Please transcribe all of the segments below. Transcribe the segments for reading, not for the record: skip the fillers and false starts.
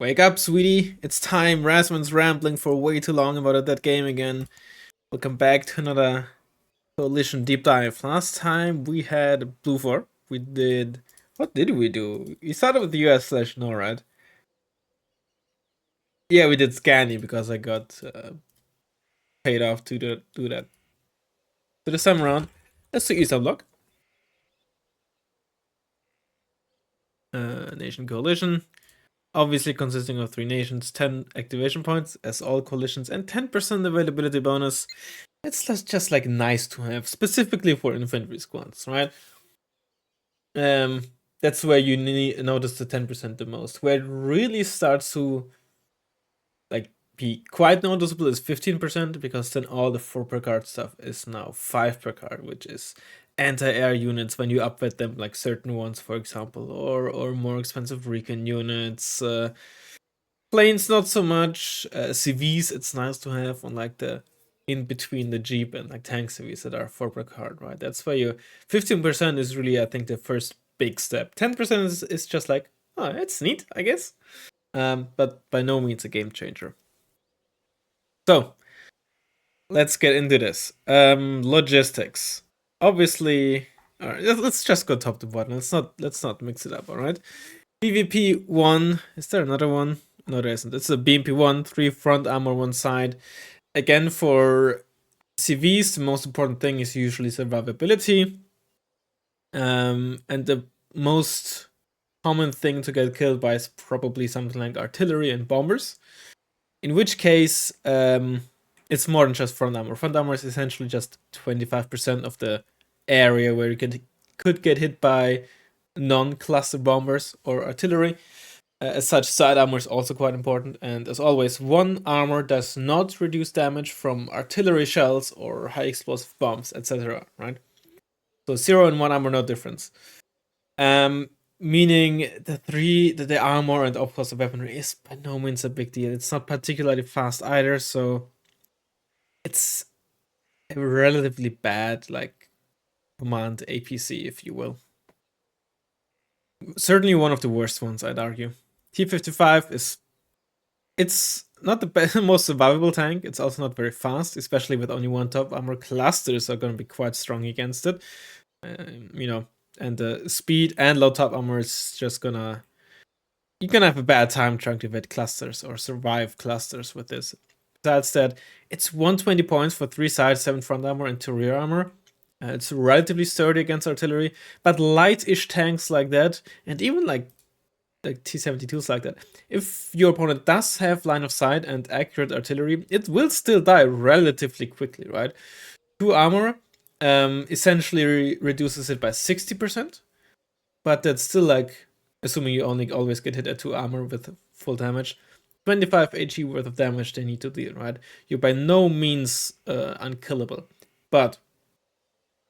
Wake up, sweetie. It's time. Razzmann's rambling for way too long about that game again. Welcome back to another Coalition deep dive. Last time we had Blue 4. We did... What did we do? We started with the US/no, right? Yeah, we did Scani because I got paid off to do that. So this time around, let's do East BlocK. Nation Coalition. Obviously consisting of 3 nations, 10 activation points as all coalitions, and 10% availability bonus. It's just like nice to have, specifically for infantry squads, right? That's where you notice the 10% the most. Where it really starts to like be quite noticeable is 15%, because then all the 4 per card stuff is now 5 per card, which is anti-air units when you upgrade them, like certain ones, for example, or more expensive Recon units. Planes not so much. CVs it's nice to have on like the in between the Jeep and like tank CVs that are 4 per card, right? That's why you 15% is really, I think, the first big step. 10% is just like, oh, it's neat, I guess. But by no means a game changer. So let's get into this. Logistics. Obviously, all right, let's just go top to bottom. Let's not mix it up, all right? PvP 1. Is there another one? No, there isn't. It's a BMP 1, 3 front armor, 1 side. Again, for CVs, the most important thing is usually survivability. And the most common thing to get killed by is probably something like artillery and bombers. In which case, it's more than just front armor. Front armor is essentially just 25% of the area where you could get hit by non-cluster bombers or artillery. As such, side armor is also quite important, and as always, 1 armor does not reduce damage from artillery shells or high explosive bombs, etc. Right? So 0 and 1 armor, no difference. Meaning the armor and of course the weaponry is by no means a big deal. It's not particularly fast either, so it's a relatively bad like command APC, if you will. Certainly one of the worst ones, I'd argue. T55 it's not the most survivable tank. It's also not very fast, especially with only 1 top armor. Clusters are going to be quite strong against it. And the speed and low top armor is just gonna... You're gonna have a bad time trying to evade clusters or survive clusters with this. Besides that, it's 120 points for 3 sides, 7 front armor, and 2 rear armor. It's relatively sturdy against artillery, but light-ish tanks like that, and even like T-72s like that, if your opponent does have line of sight and accurate artillery, it will still die relatively quickly, right? 2 armor essentially reduces it by 60%, but that's still like, assuming you only always get hit at 2 armor with full damage, 25 HE worth of damage they need to deal, right? You're by no means unkillable. But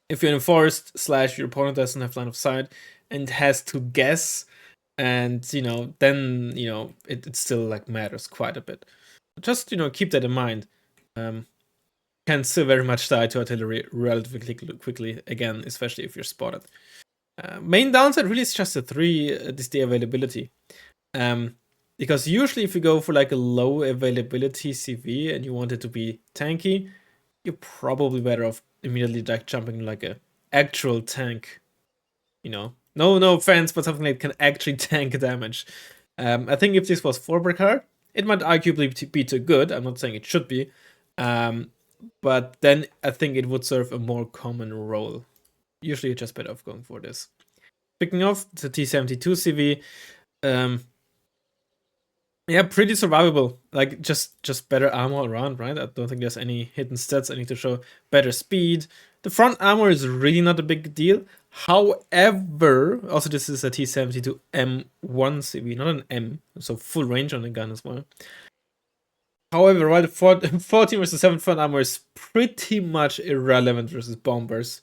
if you're in a forest / your opponent doesn't have line of sight and has to guess, and then it still like matters quite a bit. Just keep that in mind. Can still very much die to artillery relatively quickly, again, especially if you're spotted. Main downside really is just the availability. Because usually if you go for like a low availability CV and you want it to be tanky, you're probably better off immediately like jumping like a actual tank. No offense, but something that can actually tank damage. I think if this was 4 per card, it might arguably be too good. I'm not saying it should be. But then I think it would serve a more common role. Usually you're just better off going for this. Speaking of the T-72 CV, yeah, pretty survivable. Like just better armor around, right? I don't think there's any hidden stats I need to show. Better speed. The front armor is really not a big deal. However, also this is a T-72 M1 CV, not an M, so full range on the gun as well. However, right, 14 versus 7 front armor is pretty much irrelevant versus bombers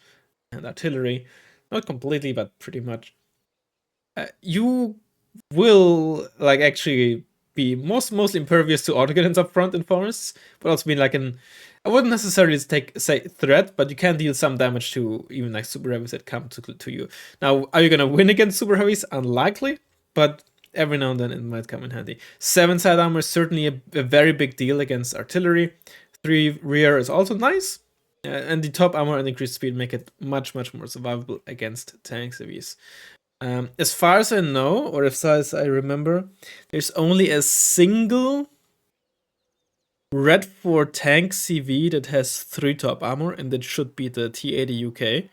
and artillery. Not completely, but pretty much. You will like actually be mostly impervious to autocannons up front in forests, but also be like I wouldn't necessarily say threat, but you can deal some damage to even like super heavies that come to you. Now, are you gonna win against super heavies? Unlikely, but every now and then it might come in handy. 7 side armor is certainly a very big deal against artillery. 3 rear is also nice. And the top armor and increased speed make it much more survivable against tank civies. As far as I know, or as far as I remember, there's only a single Red 4 tank CV that has 3 top armor, and that should be the T80 UK.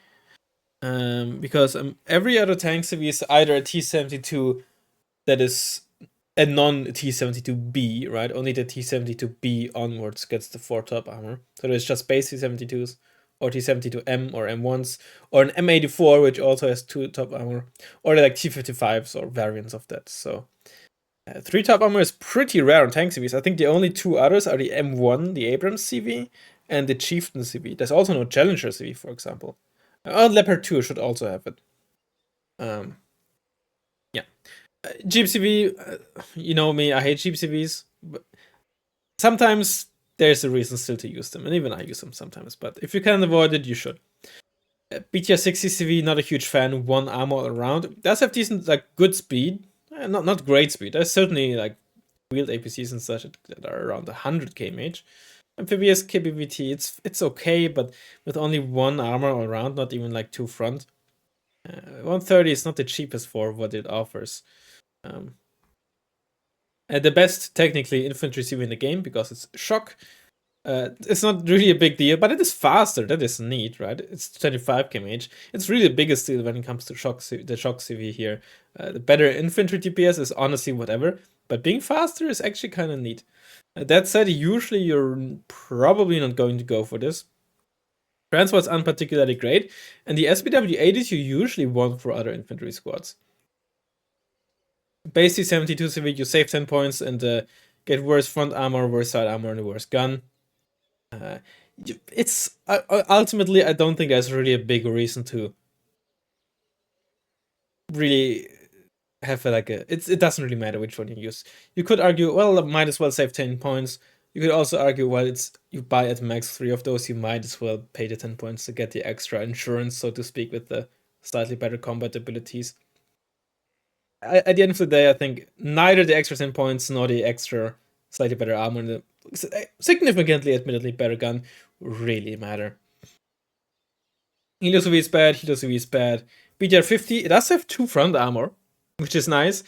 Because every other tank CV is either a T72 that is a non-T72B, right? Only the T72B onwards gets the 4 top armor. So there's just base T72s, or T72M or M1s, or an M84, which also has 2 top armor, or like T55s or variants of that. So 3 top armor is pretty rare on tank CVs. I think the only 2 others are the M1, the Abrams CV, and the Chieftain CV. There's also no Challenger CV, for example. Leopard 2 should also have it. Yeah. Jeep CV, you know me, I hate Jeep CVs. But sometimes there's a reason still to use them, and even I use them sometimes. But if you can avoid it, you should. BTR 60 CV, not a huge fan. 1 armor all around. It does have decent, like, good speed. Not great speed. There's certainly, like, wheeled APCs and such that are around 100 kmh. Amphibious KBVT, it's okay, but with only 1 armor all around, not even like 2 front. 130 is not the cheapest for what it offers. The best, technically, infantry CV in the game, because it's shock. It's not really a big deal, but it is faster. That is neat, right? It's 25 kmh. It's really the biggest deal when it comes to the shock CV here. The better infantry DPS is honestly whatever, but being faster is actually kind of neat. That said, usually you're probably not going to go for this. Transports aren't particularly great, and the SBW-80s you usually want for other infantry squads. Base T72 CV, you save 10 points and get worse front armor, worse side armor, and a worse gun. It's ultimately, I don't think there's really a big reason to really have it doesn't really matter which one you use. You could argue, well, might as well save 10 points. You could also argue, well, you buy at max 3 of those, you might as well pay the 10 points to get the extra insurance, so to speak, with the slightly better combat abilities. At the end of the day, I think neither the extra 10 points nor the extra slightly better armor and the significantly, admittedly, better gun really matter. Helo CV is bad, Helo CV is bad. BTR 50, it does have 2 front armor, which is nice.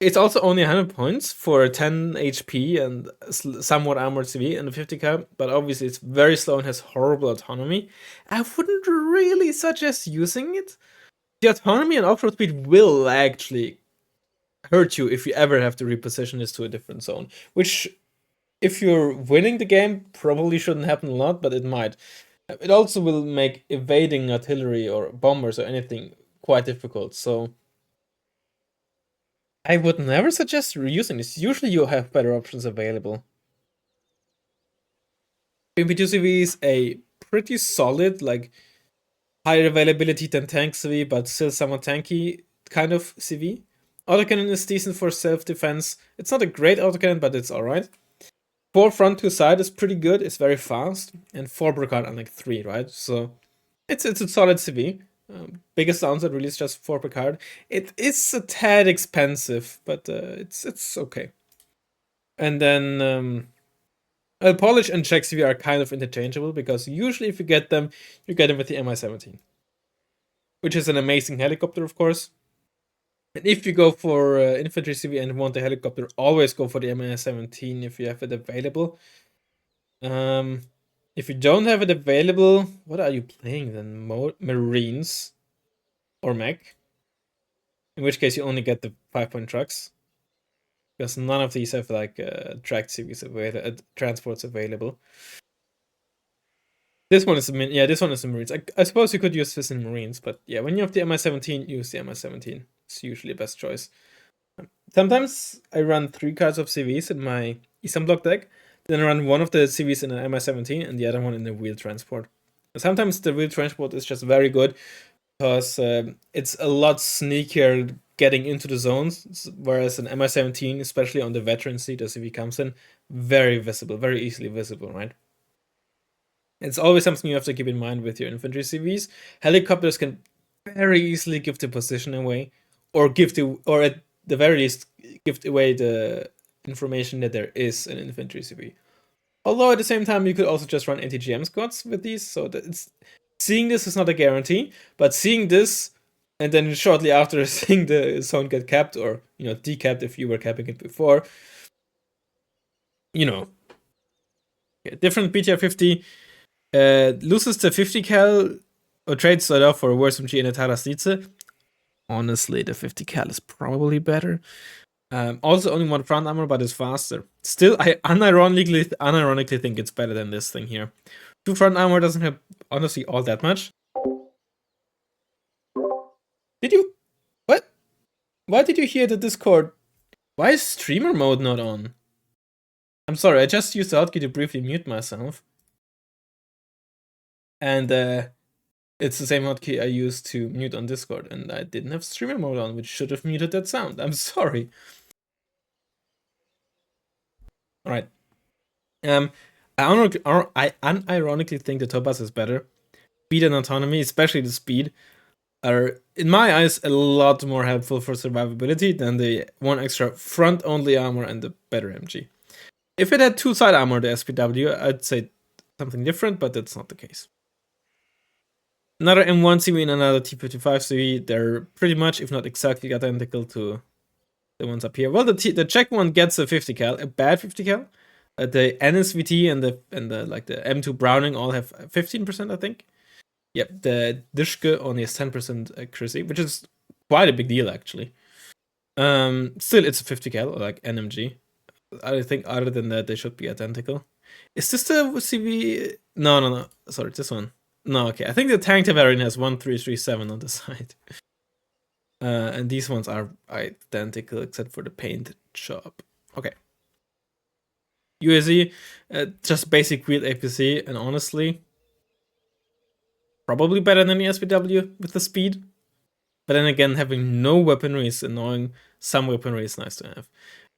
It's also only 100 points for 10 HP and somewhat armored CV in the 50k, but obviously it's very slow and has horrible autonomy. I wouldn't really suggest using it. The autonomy and off-road speed will actually hurt you if you ever have to reposition this to a different zone, which, if you're winning the game, probably shouldn't happen a lot, but it might. It also will make evading artillery or bombers or anything quite difficult, so I would never suggest reusing this. Usually you have better options available. MP2 CV is a pretty solid, like, higher availability than tank CV, but still somewhat tanky kind of CV. Autocannon is decent for self-defense. It's not a great autocannon, but it's alright. 4 front, 2 side is pretty good. It's very fast. And 4 Brocard on like 3, right? So it's a solid CV. Biggest downside really is just 4 Brocard. It is a tad expensive, but it's okay. And then Polish and Czech CV are kind of interchangeable, because usually if you get them with the Mi-17, which is an amazing helicopter, of course. And if you go for infantry CV and want a helicopter, always go for the Mi-17 if you have it available. If you don't have it available, what are you playing then? Marines or mech? In which case you only get the 5-point trucks, because none of these have like tracked CVs available, transports available. This one is this one is the Marines. I suppose you could use this in Marines, but yeah, when you have the Mi-17, use the Mi-17. It's usually the best choice. Sometimes I run 3 cards of CVs in my Eastern Block deck, then I run one of the CVs in an Mi-17 and the other one in the wheel transport. Sometimes the wheel transport is just very good, because it's a lot sneakier getting into the zones, whereas an Mi-17, especially on the veteran seat as CV comes in, very visible, very easily visible, right? It's always something you have to keep in mind with your infantry CVs. Helicopters can very easily give the position away, or the very least give away the information that there is an infantry CV. Although at the same time, you could also just run anti-GM squads with these, so that it's seeing this is not a guarantee, but seeing this and then shortly after seeing the zone get capped or decapped if you were capping it before, different BTR 50 loses the 50 cal or trades it off for a worse MG and a Tarasnice. Honestly, the 50 cal is probably better. Also, only one front armor, but it's faster. Still, I unironically think it's better than this thing here. 2 front armor doesn't have, honestly, all that much. Did you... What? Why did you hear the Discord? Why is streamer mode not on? I'm sorry, I just used the hotkey to briefly mute myself. And it's the same hotkey I used to mute on Discord, and I didn't have streamer mode on, which should have muted that sound. I'm sorry. Alright. I unironically think the Topaz is better. Speed and autonomy, especially the speed, are, in my eyes, a lot more helpful for survivability than the one extra front-only armor and the better MG. If it had 2 side armor, the SPW, I'd say something different, but that's not the case. Another M1 CV and another T55 CV, they're pretty much, if not exactly, identical to the ones up here. Well, the Czech one gets a 50 cal, a bad 50 cal. The NSVT and the M2 Browning all have 15%, I think. Yep, the Dishke only has 10% accuracy, which is quite a big deal actually. Still, it's a 50 cal, or like NMG. I think other than that, they should be identical. Is this the CV? No. Sorry, this one. No, okay. I think the tank variant has 1337 on the side. And these ones are identical except for the paint job. Okay. UAZ, just basic wheeled APC, and honestly, probably better than the SPW with the speed. But then again, having no weaponry is annoying. Some weaponry is nice to have.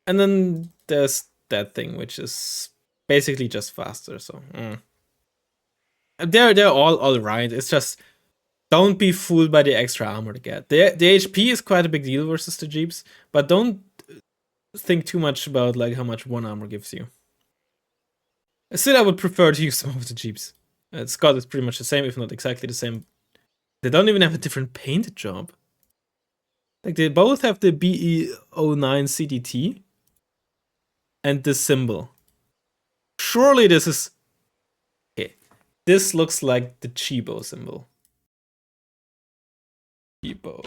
And then there's that thing, which is basically just faster. So they're all right. It's just don't be fooled by the extra armor to get. The HP is quite a big deal versus the Jeeps, but don't think too much about like how much one armor gives you. Still, I would prefer to use some of the Jeeps. Scott is pretty much the same, if not exactly the same. They don't even have a different paint job. Like, they both have the BE09 CDT and the symbol. Surely this is... Okay, this looks like the Chibo symbol. Chibo.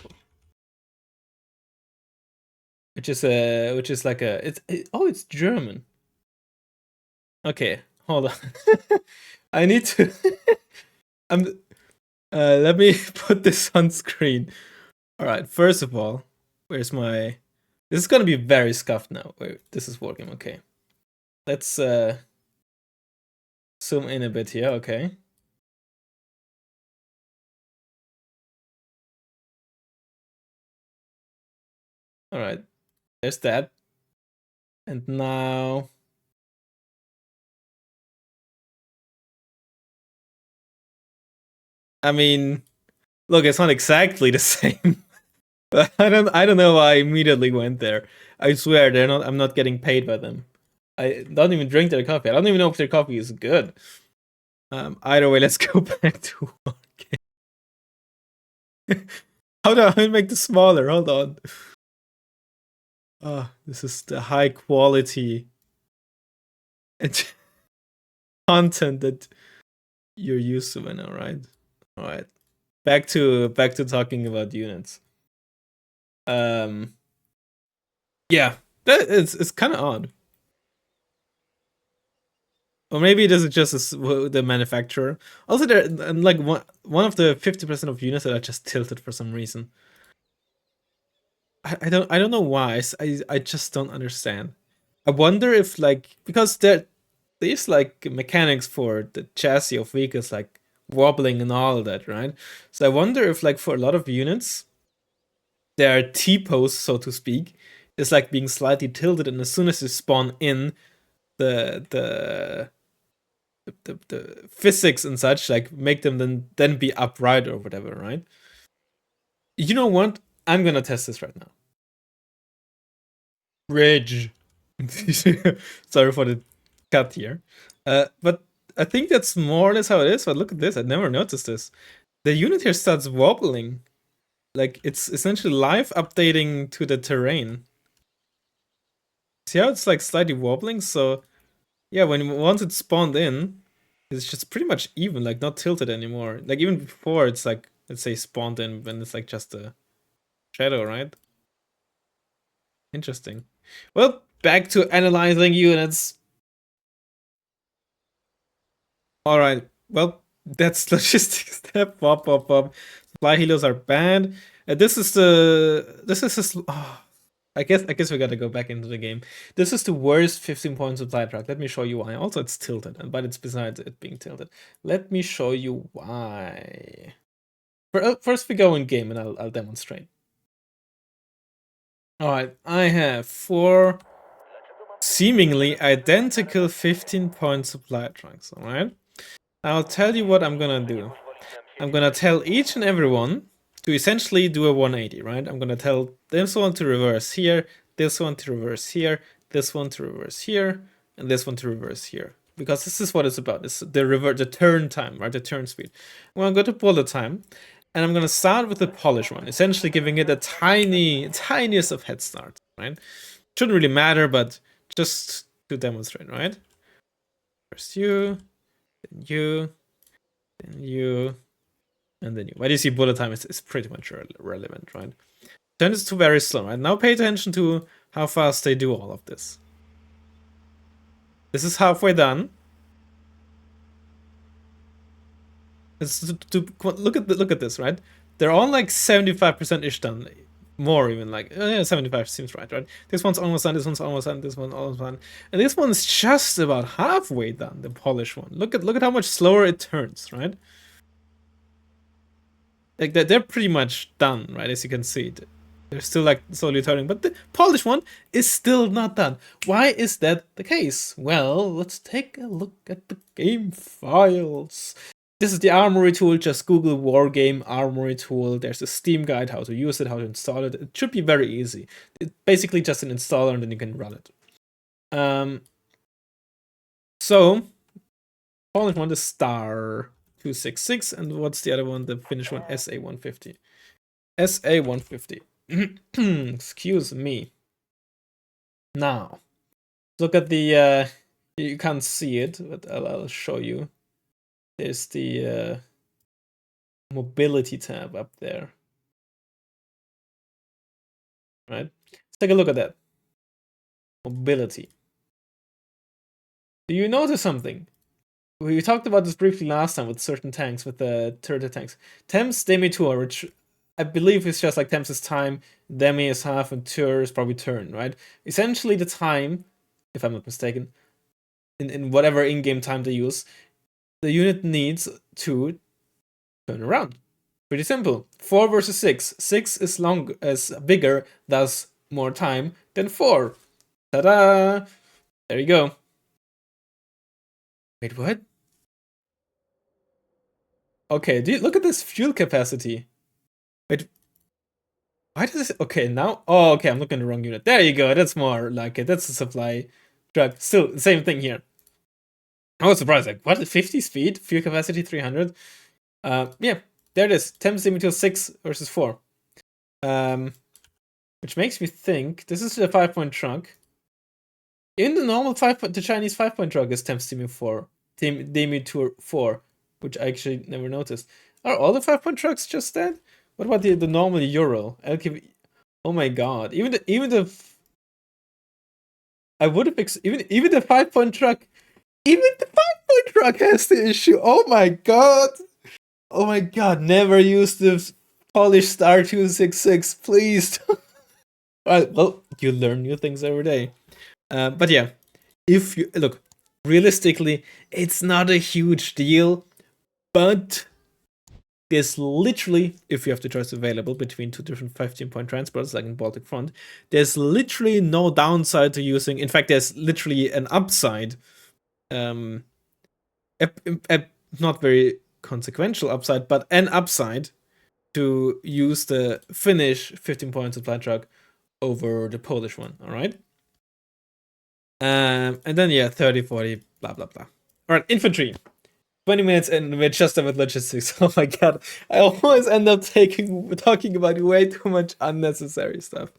Which is like a... it's German. Okay, hold on. I need to... let me put this on screen. Alright, first of all, where's my... This is gonna be very scuffed now. Wait, this is working, okay. Let's zoom in a bit here, okay. Alright, there's that. And now... I mean, look, it's not exactly the same. But I don't know why I immediately went there. I swear I'm not getting paid by them. I don't even drink their coffee. I don't even know if their coffee is good. Either way, let's go back to work. How do I make this smaller? Hold on. This is the high quality content that you're used to by now, right? Alright. Back to talking about units. Yeah, it's kind of odd. Or maybe it is just the manufacturer. Also, there like one of the 50% of units that are just tilted for some reason. I don't know why. I just don't understand. I wonder if like because there's like mechanics for the chassis of vehicles like wobbling and all that, right? So I wonder if like for a lot of units, their T-pose, so to speak, is like being slightly tilted, and as soon as you spawn in, the physics and such like make them then be upright or whatever, right? You know what? I'm gonna test this right now. Bridge. Sorry for the cut here. But I think that's more or less how it is. But look at this. I never noticed this. The unit here starts wobbling. Like, it's essentially live updating to the terrain. See how it's like slightly wobbling? So, yeah, once it's spawned in, it's just pretty much even, like not tilted anymore. Like even before it's like, let's say spawned in when it's like just a shadow, right? Interesting. Well, back to analyzing units. Alright, well, that's logistic step. Pop, pop, pop. Supply healers are bad. This is this. Oh, I guess we gotta go back into the game. This is the worst 15 point supply track. Let me show you why. Also, it's tilted, but it's besides it being tilted. Let me show you why. First, we go in game, and I'll demonstrate. All right, I have 4 seemingly identical 15 point supply tracks. All right, I'll tell you what I'm gonna do. I'm gonna tell each and every one to essentially do a 180, right? I'm gonna tell this one to reverse here, this one to reverse here, this one to reverse here, and this one to reverse here. Because this is what it's about. It's the turn time, right? The turn speed. I'm gonna go to bullet time, and I'm gonna start with the polish one, essentially giving it a tiniest of head start, right? Shouldn't really matter, but just to demonstrate, right? First you, then you, then you, and then you. Why do you see bullet time is pretty much relevant, right? Turn is too very slow, right? Now pay attention to how fast they do all of this. This is halfway done. It's look at this, right? They're all like 75%-ish done. More even, like 75 seems right? This one's almost done, this one's almost done, this one's almost done. And this one's just about halfway done, the polish one. Look at how much slower it turns, right? Like they're pretty much done, right? As you can see, they're still like slowly turning, but the polished one is still not done. Why is that the case? Well, let's take a look at the game files. This is the armory tool. Just Google Wargame armory tool. There's a Steam guide how to use it, how to install it. It should be very easy. It's basically just an installer, and then you can run it. So polished one, the star 266, and what's the other one? The Finnish one, SA150. SA150. Excuse me. Now, look at the. You can't see it, but I'll show you. There's the mobility tab up there. Right? Let's take a look at that. Mobility. Do you notice something? We talked about this briefly last time with certain tanks, with the turret tanks. Temps Demi Tour, which I believe is just like Temps is time, Demi is half, and Tour is probably turn, right? Essentially the time, if I'm not mistaken, in whatever in-game time they use, the unit needs to turn around. Pretty simple. 4 versus 6. 6 is bigger, thus more time than 4. Ta-da! There you go. Wait, what? Okay, look at this fuel capacity. Wait, why does it? Okay, now. Oh, okay, I'm looking at the wrong unit. There you go. That's more like it. That's a supply truck. Still, same thing here. I was surprised. Like, what? 50 speed, fuel capacity 300. Yeah, there it is. Temps Demi 6 versus 4. Which makes me think this is a 5-point truck. In the normal 5-point, the Chinese 5-point truck is Temps Demi 4, Demi 4, which I actually never noticed. Are all the 5-point trucks just that? What about the normal Euro? LKV? Oh my god! Even the I would have even the 5-point truck. Even the 5-point truck has the issue. Oh my god! Oh my god! Never use the Polish Star 266, please. Alright, well, you learn new things every day. But yeah, if you look realistically, it's not a huge deal, but there's literally, if you have the choice available between 2 different 15-point transports, like in Baltic Front, there's literally no downside to using. In fact, there's literally an upside. A not very consequential upside, but an upside to use the Finnish 15-point supply truck over the Polish one. All right. And then, yeah, 30, 40, blah, blah, blah. All right, infantry. 20 minutes and we're just done with logistics. Oh my god. I always end up talking about way too much unnecessary stuff.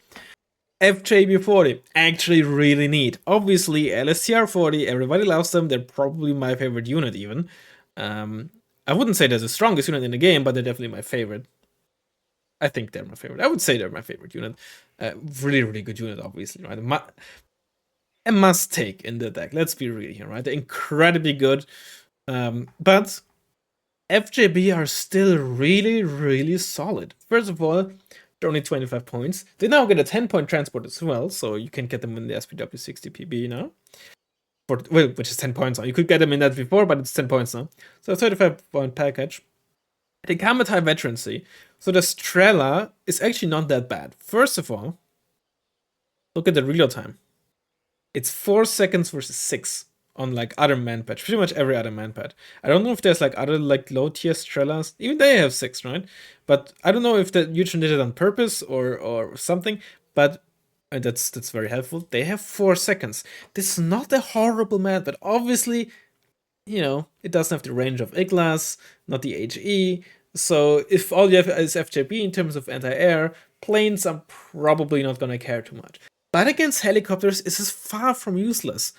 FJB40, actually really neat. Obviously, LSTR40, everybody loves them. They're probably my favorite unit even. I wouldn't say they're the strongest unit in the game, but they're definitely my favorite. I think they're my favorite. I would say they're my favorite unit. Really, really good unit, obviously, right? A must take in the deck. Let's be real here, right? They're incredibly good. But FJB are still really, really solid. First of all, they're only 25 points. They now get a 10-point transport as well, so you can get them in the SPW 60 PB now. Which is 10 points now. You could get them in that before, but it's 10 points now. So 35-point package. They come with high veterancy. So the Strela is actually not that bad. First of all, look at the reload time. It's 4 seconds versus 6 on like other MANPAD, pretty much every other MANPAD. I don't know if there's like other like low tier Strelas, even they have 6, right? But I don't know if the Eugene did it on purpose or something, but that's very helpful. They have 4 seconds. This is not a horrible map, but obviously, you know, it doesn't have the range of Iglas, not the HE. So if all you have is FJB in terms of anti-air, planes are probably not gonna care too much. But against helicopters, this is far from useless.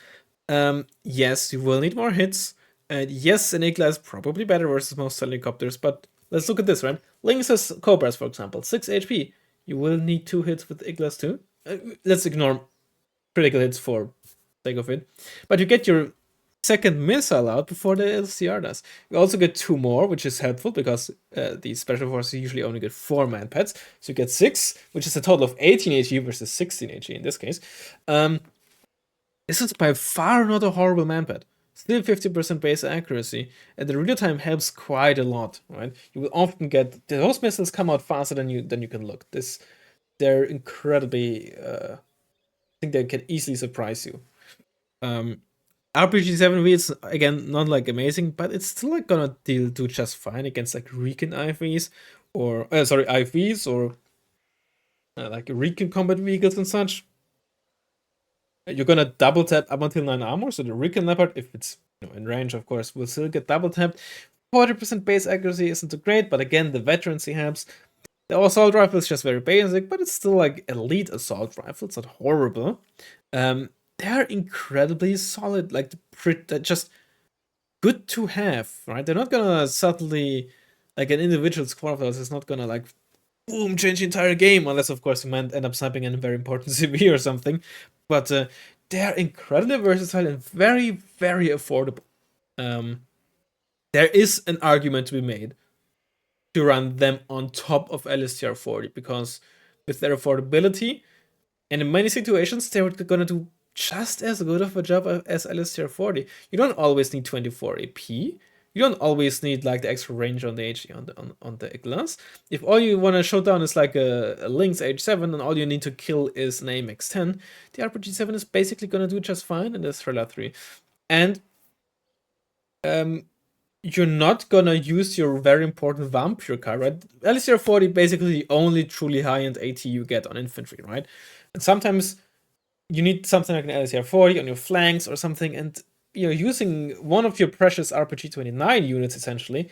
Yes, you will need more hits. And yes, an Igla is probably better versus most helicopters, but let's look at this, right? Lynx's Cobras, for example, 6 HP. You will need 2 hits with Iglas too. Let's ignore critical hits for sake of it. But you get your second missile out before the LCR does. You also get 2 more, which is helpful because the special forces usually only get 4 MANPADS. So you get 6, which is a total of 18 HE versus 16 HE in this case. This is by far not a horrible MANPAD. Still 50% base accuracy, and the reload time helps quite a lot, right? You will often get those missiles come out faster than you can look. They're incredibly. I think they can easily surprise you. RPG 7V is again not like amazing, but it's still like gonna do just fine against like Recon IVs or IVs or like Recon combat vehicles and such. You're gonna double tap up until 9 armor, so the Recon Leopard, if it's in range, of course, will still get double tapped. 40% base accuracy isn't too great, but again, the veterancy helps. The assault rifle is just very basic, but it's still like elite assault rifle. It's not horrible. They're incredibly solid, like just good to have, right? They're not gonna suddenly, like an individual squad of those is not gonna like boom change the entire game, unless of course you might end up sniping in a very important CV or something. But they're incredibly versatile and very, very affordable. There is an argument to be made to run them on top of LSTR 40 because with their affordability, and in many situations, they're gonna do just as good of a job as LSTR 40. You don't always need 24 AP. You don't always need like the extra range on the HE on the Iglas. If all you want to show down is like a Lynx H7 and all you need to kill is an AMX-10, the RPG 7 is basically gonna do just fine in the Thriller 3. And you're not gonna use your very important Vampire card, right? LSTR 40 basically the only truly high-end AT you get on infantry, right? And sometimes you need something like an LSTR 40 on your flanks or something, and using one of your precious RPG 29 units essentially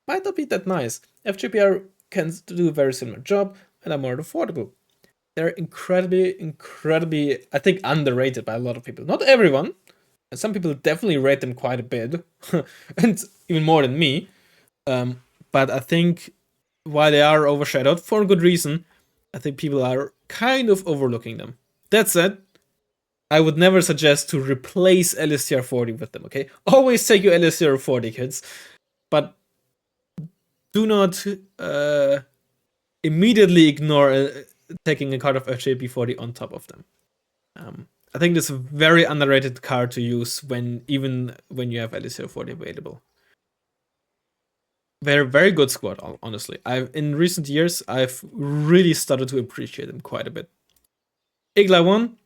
might not be that nice. FJPR can do a very similar job and are more affordable. They're incredibly, I think, underrated by a lot of people. Not everyone, and some people definitely rate them quite a bit, and even more than me. But I think while they are overshadowed for a good reason, I think people are kind of overlooking them. That said, I would never suggest to replace LSTR 40 with them, okay? Always take your LSTR 40, kids. But do not immediately ignore taking a card of FJB 40 on top of them. I think this is a very underrated card to use even when you have LSTR 40 available. They're a very good squad, honestly. In recent years, I've really started to appreciate them quite a bit. Igla 1,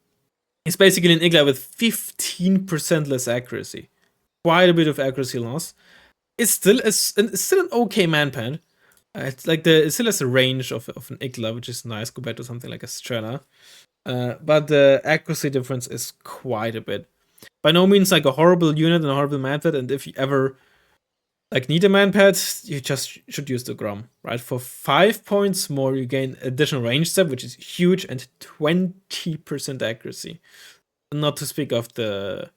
it's basically an Igla with 15% less accuracy. Quite a bit of accuracy loss. It's still an okay MANPAD. It's like it still has a range of an Igla, which is nice compared to something like a Strela. But the accuracy difference is quite a bit. By no means like a horrible unit and a horrible manpad, and if you ever like need a manpad, you just should use the Grom, right? For 5 points more, you gain additional range step, which is huge, and 20% accuracy. Not to speak of the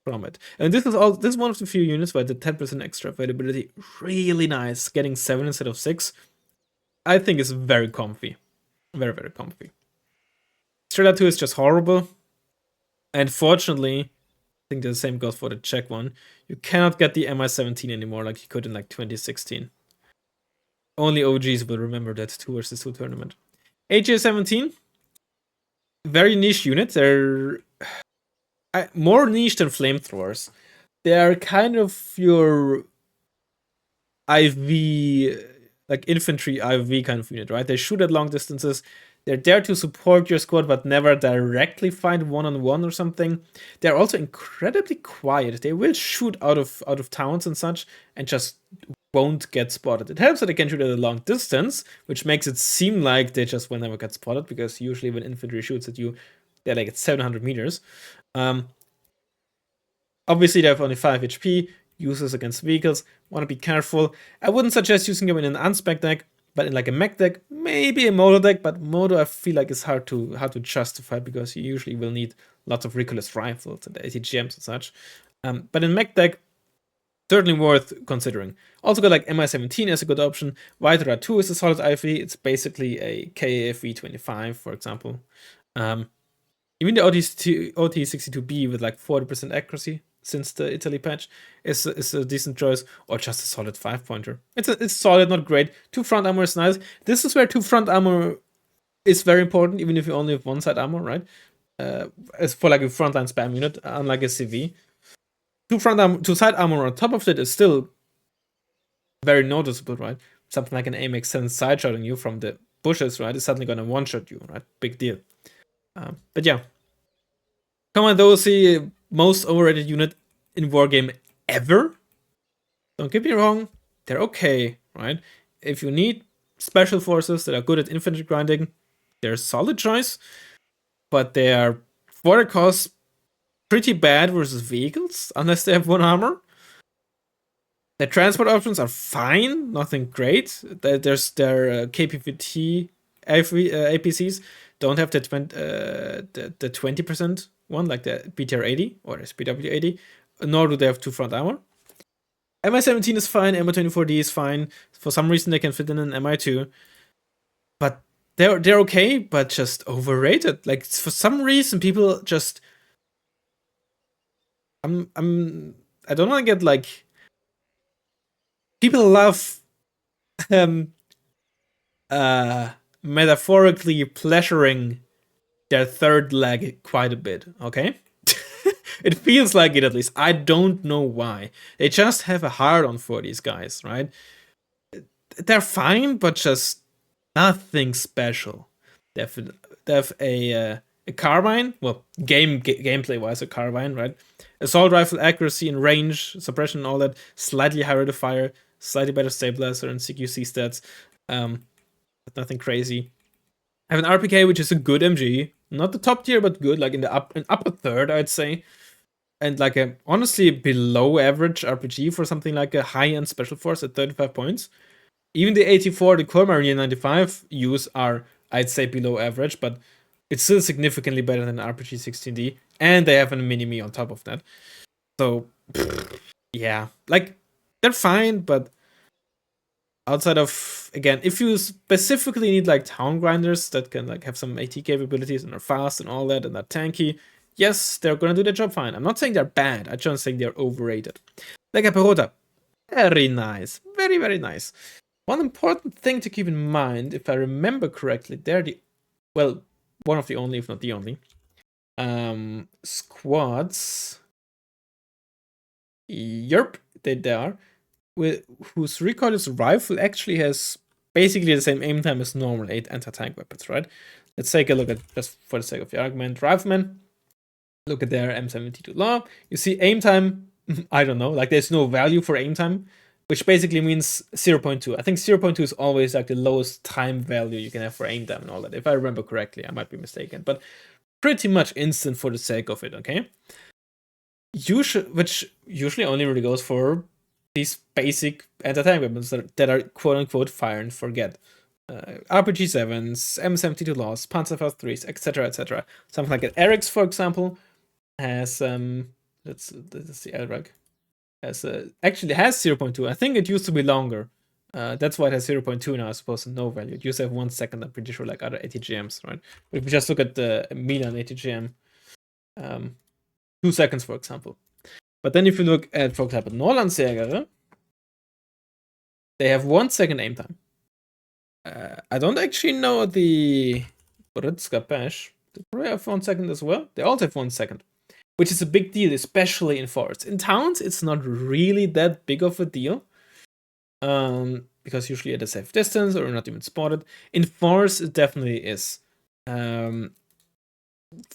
Grommet. And this is one of the few units where the 10% extra availability really nice. Getting 7 instead of 6, I think is very comfy. Very, very comfy. Straight up 2 is just horrible. And fortunately, I think the same goes for the Czech one. You cannot get the MI17 anymore like you could in like 2016. Only OGs will remember that 2 versus 2 tournament. AJ17, very niche unit. They're more niche than flamethrowers. They are kind of your IV, like infantry IV kind of unit, right? They shoot at long distances. They're there to support your squad, but never directly fight one-on-one or something. They're also incredibly quiet. They will shoot out of towns and such, and just won't get spotted. It helps that they can shoot at a long distance, which makes it seem like they just will never get spotted, because usually when infantry shoots at you, they're like at 700 meters. Obviously, they have only 5 HP. Users against vehicles, want to be careful. I wouldn't suggest using them in an unspec deck, but in like a mech deck, maybe a moto deck. But moto, I feel like is hard to justify, because you usually will need lots of recoilless rifles and ATGMs and such. But in mech deck, certainly worth considering. Also got like MI17 as a good option. Vidra 2 is a solid IV. It's basically a KAF V25, for example. Even the OT62B with like 40% accuracy since the Italy patch is a decent choice, or just a solid 5-pointer. It's solid, not great. 2 front armor is nice. This is where 2 front armor is very important, even if you only have 1 side armor, right? As for like a frontline spam unit, unlike a CV. 2 side armor on top of it is still very noticeable, right? Something like an AMX 7 side shotting you from the bushes, right, is suddenly gonna one-shot you, right? Big deal. But yeah, Commandosi, most overrated unit in Wargame ever. Don't get me wrong, they're okay, right? If you need special forces that are good at infantry grinding, they're a solid choice, but they are, for the cost, pretty bad versus vehicles, unless they have 1 armor. The transport options are fine, nothing great. There's their KPVT APCs don't have the 20% one, like the BTR80 or SPW80, nor do they have 2 front armor. MI17 is fine, MI24D is fine. For some reason, they can fit in an MI2, but they're okay, but just overrated. Like, for some reason, people just I don't want to get like, people love metaphorically pleasuring their third leg quite a bit, okay? It feels like it, at least. I don't know why. They just have a hard-on for these guys, right? They're fine, but just nothing special. They have a carbine, well, gameplay-wise, a carbine, right? Assault rifle accuracy and range, suppression and all that, slightly higher rate of fire, slightly better stabilizer and CQC stats, but nothing crazy. I have an RPK, which is a good MG, not the top tier, but good, like in the upper third, I'd say. And like a honestly below average RPG for something like a high-end special force at 35 points. Even the 84, the Core Marine 95 use are, I'd say, below average, but it's still significantly better than RPG 16D, and they have a mini-me on top of that. So, yeah, like, they're fine, but outside of, again, if you specifically need like town grinders that can like have some AT capabilities and are fast and all that and are tanky, yes, they're gonna do their job fine. I'm not saying they're bad, I'm just saying they're overrated. Like a Perota, very nice, very, very nice. One important thing to keep in mind, if I remember correctly, they're one of the only, if not the only, squads. Yerp, they are. Whose recoilless rifle actually has basically the same aim time as normal 8 anti-tank weapons, right? Let's take a look at, just for the sake of the argument, Razzmann. Look at their M72 law. You see aim time, I don't know, like there's no value for aim time. which basically means 0.2. I think 0.2 is always like the lowest time value you can have for aim time and all that. If I remember correctly, I might be mistaken, but pretty much instant for the sake of it, okay? Which usually only really goes for these basic anti-tank weapons that are quote-unquote fire and forget. RPG 7s, M72 Lost, Panzerfaust 3s, etc., etc. Something like that. Eric's, for example, has let's see, LRAG actually has 0.2. I think it used to be longer. That's why it has 0.2 now, as opposed to no value. It used to have 1 second, I'm pretty sure, like other ATGMs, right? But if we just look at the Milan ATGM, 2 seconds, for example. But then if you look at, for example, Norlandsjägere, they have 1 second aim time. I don't actually know the Britska Bash. They probably have 1 second as well. They also have 1 second, which is a big deal, especially in forests. In towns, it's not really that big of a deal, because usually at a safe distance or not even spotted. In forests, it definitely is.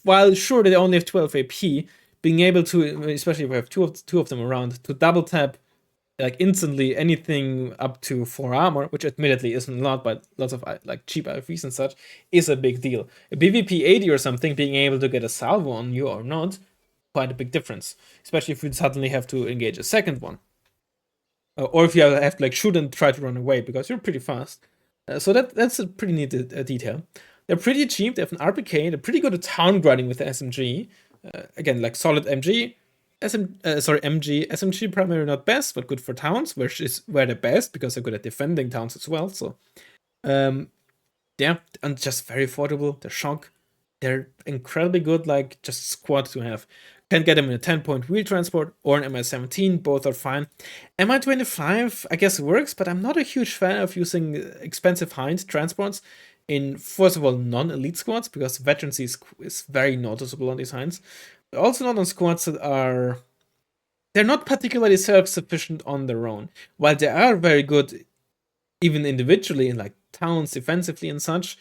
While sure they only have 12 AP, being able to, especially if we have two of them around, to double tap like instantly anything up to 4 armor, which admittedly isn't a lot, but lots of like cheap IFVs and such, is a big deal. A BVP 80 or something, being able to get a salvo on you or not, quite a big difference. Especially if you suddenly have to engage a second one. Or if you have to like shoot and try to run away, because you're pretty fast. So that's a pretty neat detail. They're pretty cheap, they have an RPK, they're pretty good at town grinding with the SMG. Again, like solid MG, MG. SMG primarily not best, but good for towns, where they're best, because they're good at defending towns as well. So, yeah, and just very affordable. They're shock. They're incredibly good, like just squad to have. Can get them in a 10-point wheel transport or an MI17, both are fine. MI25, I guess works, but I'm not a huge fan of using expensive Hind transports in, first of all, non-elite squads, because veterancy is very noticeable on these Hinds. But also not on squads that are... They're not particularly self-sufficient on their own. While they are very good, even individually, in like towns, defensively and such,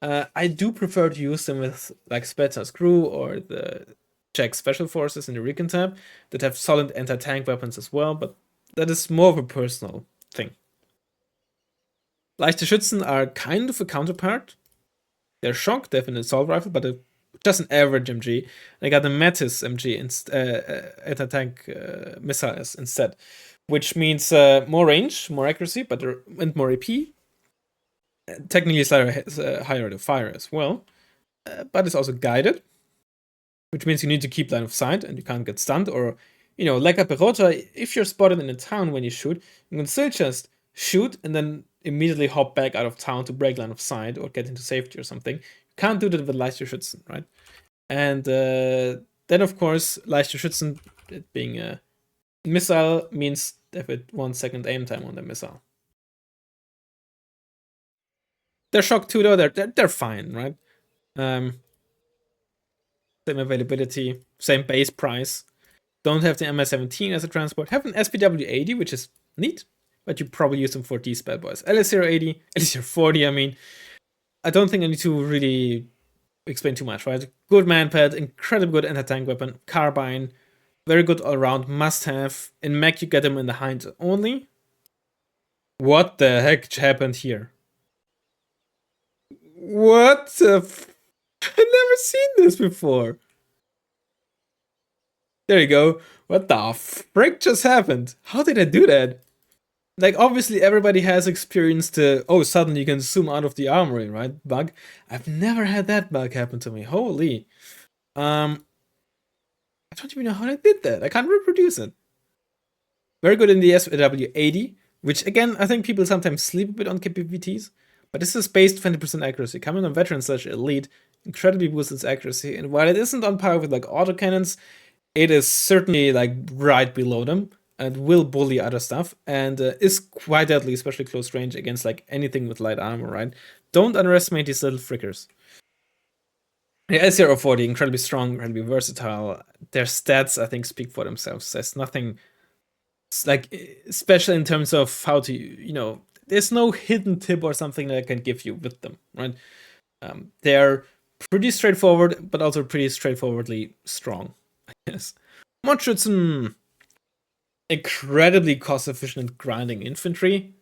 I do prefer to use them with like Spetsnaz crew or the Czech special forces in the Recon tab that have solid anti-tank weapons as well, but that is more of a personal thing. Leichte Schützen are kind of a counterpart. They're shock, they have an assault rifle, but just an average MG. They got the Metis MG anti-tank missiles instead, which means more range, more accuracy, and more AP. Technically, it's a higher rate of fire as well, but it's also guided, which means you need to keep line of sight and you can't get stunned. Or, like a Perota, if you're spotted in a town when you shoot, you can still just shoot and then immediately hop back out of town to break line of sight or get into safety or something. You can't do that with Leichte Schützen, right? And then, of course, Leichte Schützen, it being a missile, means they have 1 second aim time on the missile. They're shocked too, though. They're fine, right? Same availability, same base price. Don't have the MI17 as a transport. Have an SPW80, which is neat, but you probably use them for these bad boys. LS080, LS040, I mean, I don't think I need to really explain too much, right? Good manpad, incredibly good anti-tank weapon, carbine, very good all-around, must-have. In mech, you get them in the hind only. What the heck happened here? What the I've never seen this before. There you go. What the frick just happened? How did I do that? Like, obviously everybody has experienced the, oh, suddenly you can zoom out of the armory, right, bug. I've never had that bug happen to me. Holy. I don't even know how I did that. I can't reproduce it. Very good in the SW80, which again, I think people sometimes sleep a bit on KPVTs, but this is based 20% accuracy. Coming on veteran / elite, incredibly boosts its accuracy. And while it isn't on par with like autocannons, it is certainly like right below them and will bully other stuff, and is quite deadly, especially close range against like anything with light armor, right? Don't underestimate these little frickers. The S040, incredibly strong, incredibly versatile. Their stats, I think, speak for themselves. There's nothing like special in terms of how to, there's no hidden tip or something that I can give you with them, right? They're pretty straightforward, but also pretty straightforwardly strong, I guess. Mordschützen. incredibly cost efficient grinding infantry.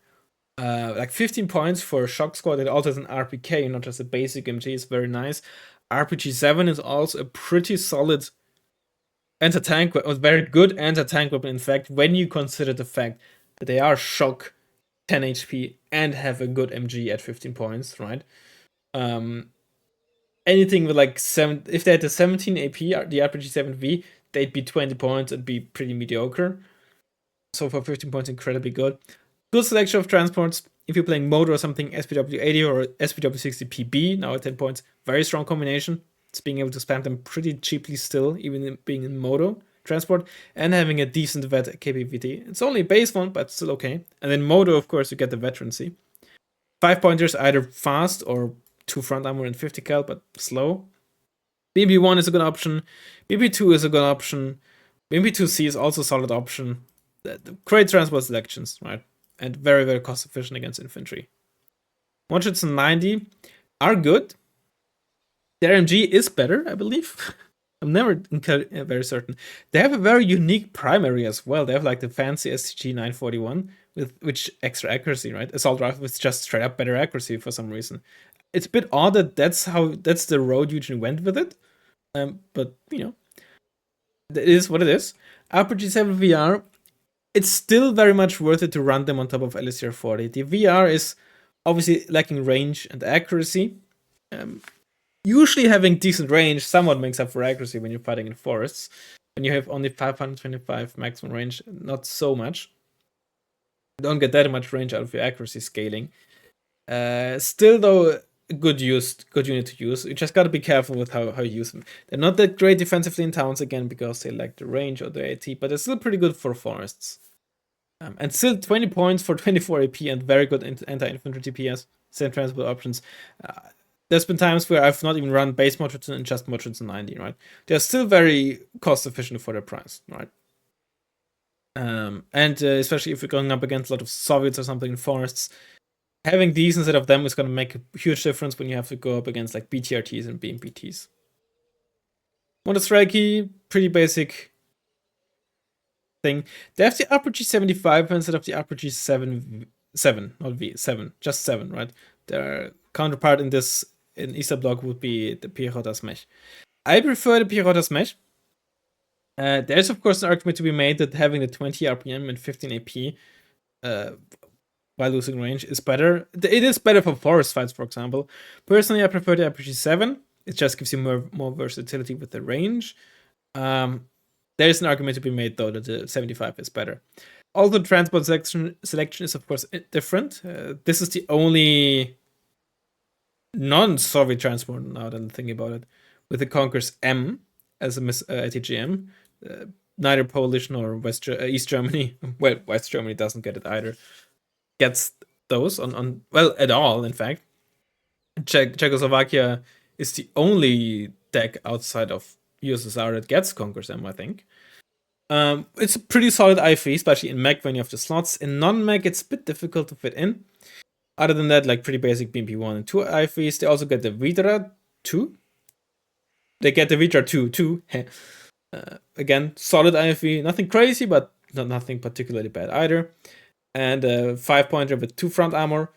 Like 15 points for a shock squad. It also has an RPK, not just a basic MG. It's very nice. RPG 7 is also a pretty solid anti-tank weapon, very good anti-tank weapon. In fact, when you consider the fact that they are shock 10 HP and have a good MG at 15 points, right? Anything with like 7, if they had the 17 AP, the RPG 7V, they'd be 20 points and be pretty mediocre. So for 15 points, incredibly good. Good selection of transports. If you're playing Moto or something, SPW 80 or SPW 60 PB, now at 10 points, very strong combination. It's being able to spam them pretty cheaply still, even being in Moto transport, and having a decent vet KPVT. It's only a base one, but still okay. And then Moto, of course, you get the veterancy. 5 pointers, either fast or 2 front armor and 50 cal, but slow. BB1 is a good option. BB2 is a good option. BB2C is also a solid option. Great transport selections, right? And very, very cost efficient against infantry. 190 are good. Their MG is better, I believe. I'm never very certain. They have a very unique primary as well. They have like the fancy STG 941 with which extra accuracy, right? Assault rifle with just straight up better accuracy for some reason. It's a bit odd that that's the road Eugene went with it. But you know, it is what it is. RPG 7 VR, it's still very much worth it to run them on top of LSR 40. The VR is obviously lacking range and accuracy. Usually having decent range somewhat makes up for accuracy when you're fighting in forests. When you have only 525 maximum range, not so much. You don't get that much range out of your accuracy scaling. Still, though, good unit to use. You just gotta be careful with how you use them. They're not that great defensively in towns again because they lack the range or the AT, but they're still pretty good for forests. And still 20 points for 24 AP and very good anti-infantry DPS. Same transport options. There's been times where I've not even run base Motritzen and just Motritzen 90, right? They're still very cost efficient for their price, right? And especially if you're going up against a lot of Soviets or something in forests, having these instead of them is going to make a huge difference when you have to go up against like BTRTs and BMPTs. Monostrike, pretty basic thing. They have the RPG 75 instead of the RPG 7, not V7, just 7, right? Their counterpart in this in Eastern Bloc would be the Pirotas Mech. I prefer the Pirotas Mech. There's of course an argument to be made that having the 20 RPM and 15 AP by losing range is better. It is better for forest fights, for example. Personally, I prefer the RPG 7. It just gives you more versatility with the range. There's an argument to be made though that the 75 is better. Also, transport selection is of course different. This is the only non-Soviet transport now that I'm thinking about it, with the Conquerors M as a ATGM. Neither Polish nor East Germany. Well, West Germany doesn't get it either. Gets those on well at all. In fact, Czechoslovakia is the only deck outside of USSR that gets Conquerors M, I think. It's a pretty solid IFE, especially in mech when you have the slots. In non-mech, it's a bit difficult to fit in. Other than that, like pretty basic BMP 1 and 2 IFEs. They also get the Vidra 2. They get the Vidra 2 too. Again, solid IFE. Nothing crazy, but nothing particularly bad either. And a 5-pointer with 2 front armor.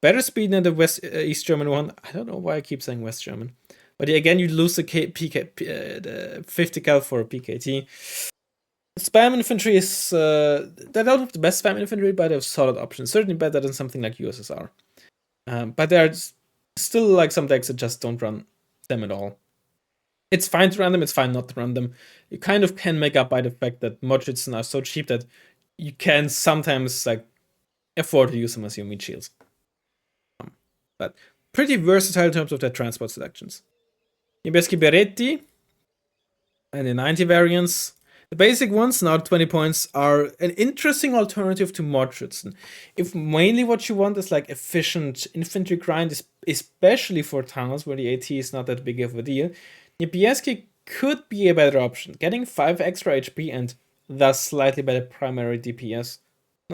Better speed than the East German one. I don't know why I keep saying West German. But again, you lose the the 50 cal for PKT. Spam infantry is they don't have the best spam infantry, but they have solid options. Certainly better than something like USSR. But there are still like some decks that just don't run them at all. It's fine to run them, it's fine not to run them. You kind of can make up by the fact that Motritzen are so cheap that you can sometimes like afford to use them as your meat shields. But pretty versatile in terms of their transport selections. Niebieski Beretti and the 90 variants. The basic ones, now 20 points, are an interesting alternative to Motritzen. If mainly what you want is like efficient infantry grind, especially for towns where the AT is not that big of a deal, Niebieski could be a better option. Getting 5 extra HP and thus slightly better primary DPS,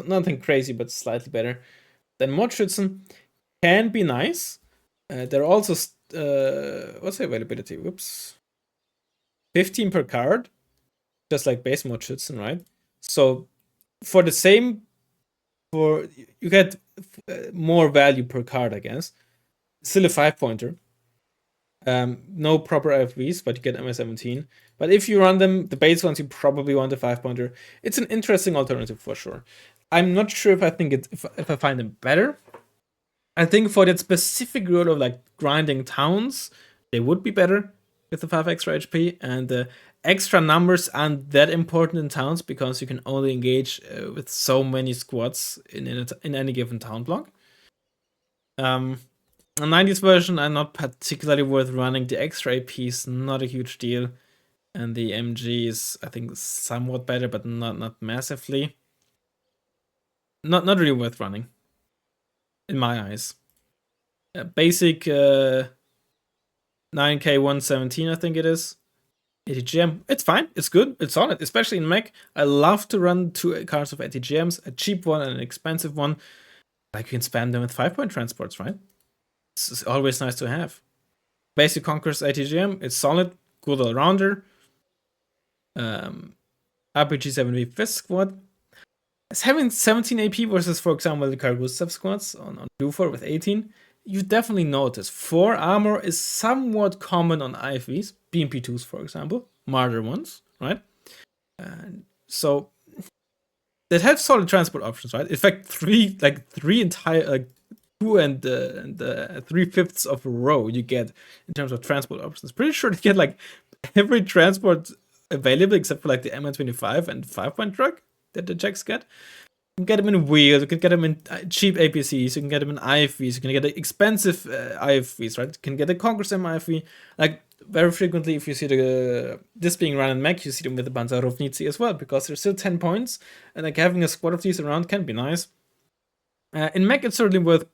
nothing crazy, but slightly better than Motritzen, can be nice. There are also, what's the availability? Whoops. 15 per card. Just like base Motritzen, right? So for the same, you get more value per card, I guess. Still a 5-pointer. No proper IFVs, but you get MA17. But if you run them, the base ones, you probably want a 5-pointer. It's an interesting alternative for sure. I'm not sure if I think if I find them better. I think for that specific rule of like grinding towns, they would be better with the 5 extra HP, and the extra numbers aren't that important in towns because you can only engage with so many squads in any given town block. A 90s version are not particularly worth running. The extra AP is not a huge deal, and the MG is, I think, somewhat better, but not massively. Not really worth running, in my eyes. Basic 9k 117, I think it is. ATGM, it's fine, it's good, it's solid, especially in mech. I love to run 2 cards of ATGMs, a cheap one and an expensive one. Like you can spam them with 5-point transports, right? It's always nice to have. Basic Conquerors ATGM, it's solid, good all-rounder. RPG 7V Fist Squad. It's having 17 AP versus, for example, the Kargustav squads on Dufor with 18. You definitely notice 4 armor is somewhat common on IFVs, BMP2s, for example, Martyr ones, right? So that have solid transport options, right? In fact, 3 entire, like 2 and 3/5 of a row you get in terms of transport options. Pretty sure to get like every transport available except for like the MN25 and 5-point truck that the Czechs get. You can get them in wheels, you can get them in cheap APCs, you can get them in IFVs, you can get expensive IFVs, right? You can get a Conqueror M IFV. Like, very frequently, if you see this being run in mech, you see them with the Panzerrovnici as well, because they're still 10 points, and like having a squad of these around can be nice. In mech, it's certainly worth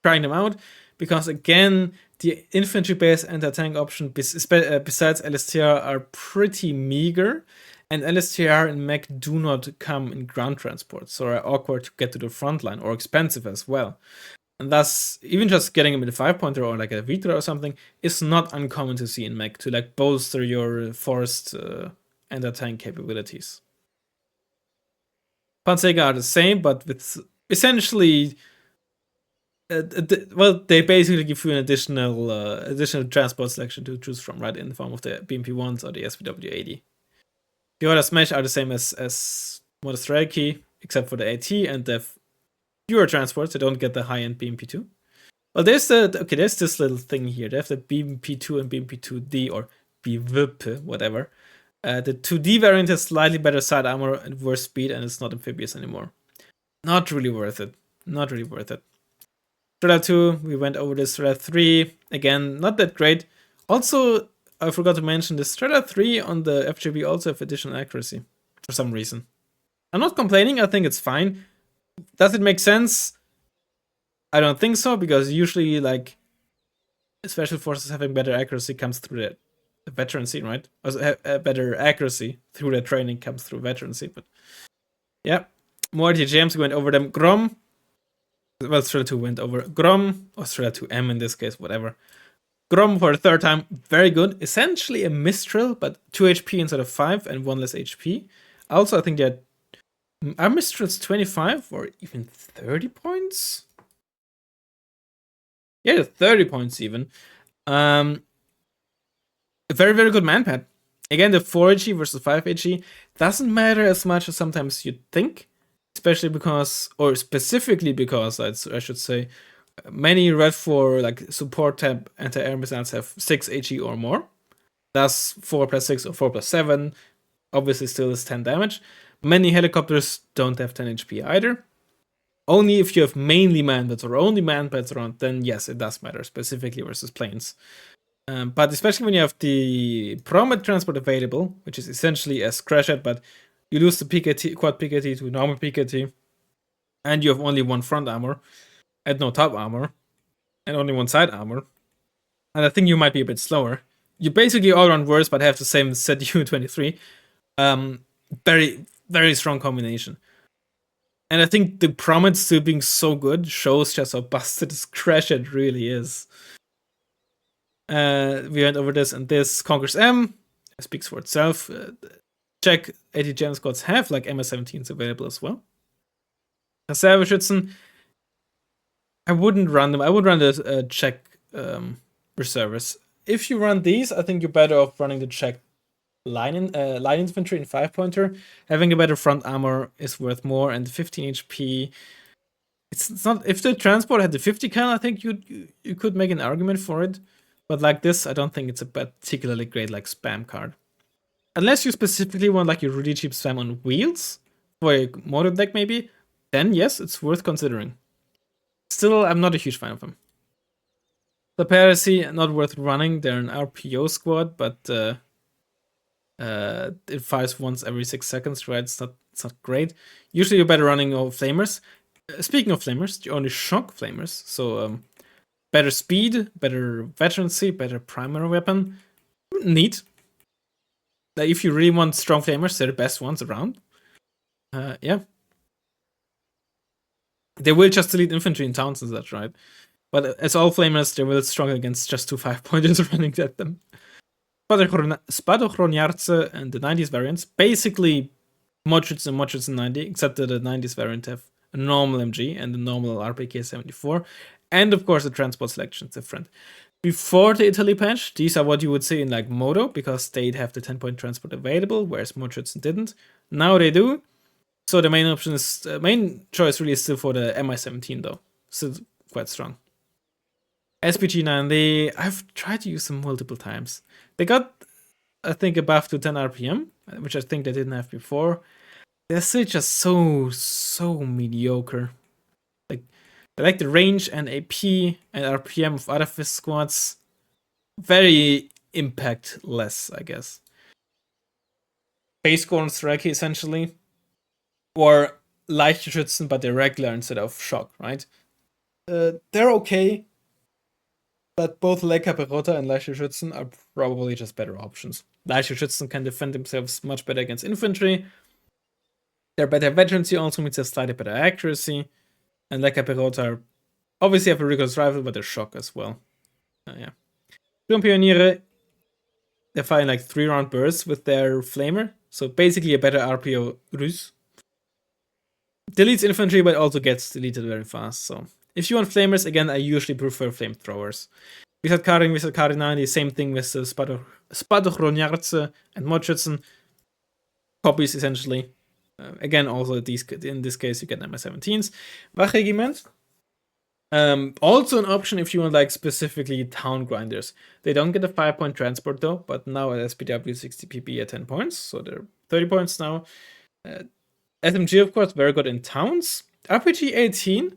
trying them out, because again, the infantry based anti-tank option besides LSTR are pretty meager, and LSTR and mech do not come in ground transport, so are awkward to get to the front line, or expensive as well. And thus, even just getting them in a 5-pointer or like a Vitra or something is not uncommon to see in mech to like bolster your forced anti-tank capabilities. Panzerga are the same, but with essentially well, they basically give you an additional transport selection to choose from, right, in the form of the BMP1s or the SPW80. The other Smash are the same as Modest Reiki, except for the AT, and the fewer transports. They don't get the high-end BMP2. Well, there's this little thing here. They have the BMP2 and BMP2D, or BVP, whatever. The 2D variant has slightly better side armor and worse speed, and it's not amphibious anymore. Not really worth it. Not really worth it. Strela 2, we went over this. Strela 3, again, not that great. Also, I forgot to mention, the Strela 3 on the FJB also have additional accuracy, for some reason. I'm not complaining, I think it's fine. Does it make sense? I don't think so, because usually, like, special forces having better accuracy comes through the veterancy, right? Also, better accuracy through the training comes through veterancy, but yeah. More TGMs, we went over them. Grom, well, Strela 2 went over. Grom, or Strela 2M in this case, whatever. Grom for the 3rd time, very good. Essentially a Mistral, but 2 HP instead of 5 and 1 less HP. Also, I think are Mistrals 25 or even 30 points? Yeah, 30 points even. A very, very good manpad. Again, the 4 HE versus 5 HE doesn't matter as much as sometimes you'd think. Especially because, or specifically because, I should say, many Red 4 like support tab anti-air missiles have 6 HE or more. Thus 4 plus 6 or 4 plus 7 obviously still is 10 damage. Many helicopters don't have 10 HP either. Only if you have mainly manpads or only manpads around, then yes, it does matter, specifically versus planes. But especially when you have the Promet transport available, which is essentially a Scratchet, but you lose the PKT, quad PKT to normal PKT, and you have only 1 front armor, and no top armor, and only 1 side armor, and I think you might be a bit slower. You basically all run worse, but have the same set U23. Very, very strong combination. And I think the Promet still being so good shows just how busted this Scratchet really is. We went over this, and this Conquers M speaks for itself. Czech ATGM squads have like MS-17s available as well. Reserveschützen, I wouldn't run them. I would run the Czech reservists. If you run these, I think you're better off running the Czech line infantry and 5-pointer. Having a better front armor is worth more, and 15 HP. It's not. If the transport had the 50 cal, I think you could make an argument for it. But like this, I don't think it's a particularly great like spam card. Unless you specifically want like a really cheap spam on wheels for a motor deck maybe, then yes, it's worth considering. Still, I'm not a huge fan of them. The Parasy, not worth running. They're an RPO squad, but it fires once every 6 seconds, right? It's not great. Usually you're better running of flamers. Speaking of flamers, you only shock flamers, so better speed, better veterancy, better primary weapon. Neat. Like if you really want strong flamers, they're the best ones around. Yeah. They will just delete infantry in towns and such, right? But as all flamers, they will struggle against just 2 5-pointers running at them. Spadochroniarce and the 90s variants, basically Motrits and Motrits 90, except that the 90s variant have a normal MG and a normal RPK 74, and of course the transport selection is different. Before the Italy patch, these are what you would see in like Moto, because they'd have the 10-point transport available, whereas Motrits didn't. Now they do. So the main option is, main choice really is still for the Mi-17 though. Still quite strong. SPG-9, I've tried to use them multiple times. They got, I think, above to 10 RPM, which I think they didn't have before. They're still just so mediocre. Like, they like the range and AP and RPM of other fist squads. Very impact-less, I guess. Base Gorn Strike, essentially. Or Leichtschützen, but they're regular instead of shock, right? They're okay, but both Lekka-Perota and Leichtschützen are probably just better options. Leichtschützen can defend themselves much better against infantry. They're better veterancy also means they're slightly better accuracy. And Lekka-Perota obviously have a rigorous rifle, but they're shock as well. Yeah. Pioniere, they're firing like 3-round bursts with their flamer. So basically a better RPO Rus. Deletes infantry, but also gets deleted very fast. So if you want flamers, again, I usually prefer flamethrowers. Wizard 90, same thing with the Spadochroniarce and Motrits. Copies essentially. Again, also in this case, you get Mi-17s. Wachregiment. Also an option if you want like specifically town grinders. They don't get a 5-point transport though, but now at SPW 60 PP at 10 points, so they're 30 points now. SMG, of course, very good in towns. RPG 18,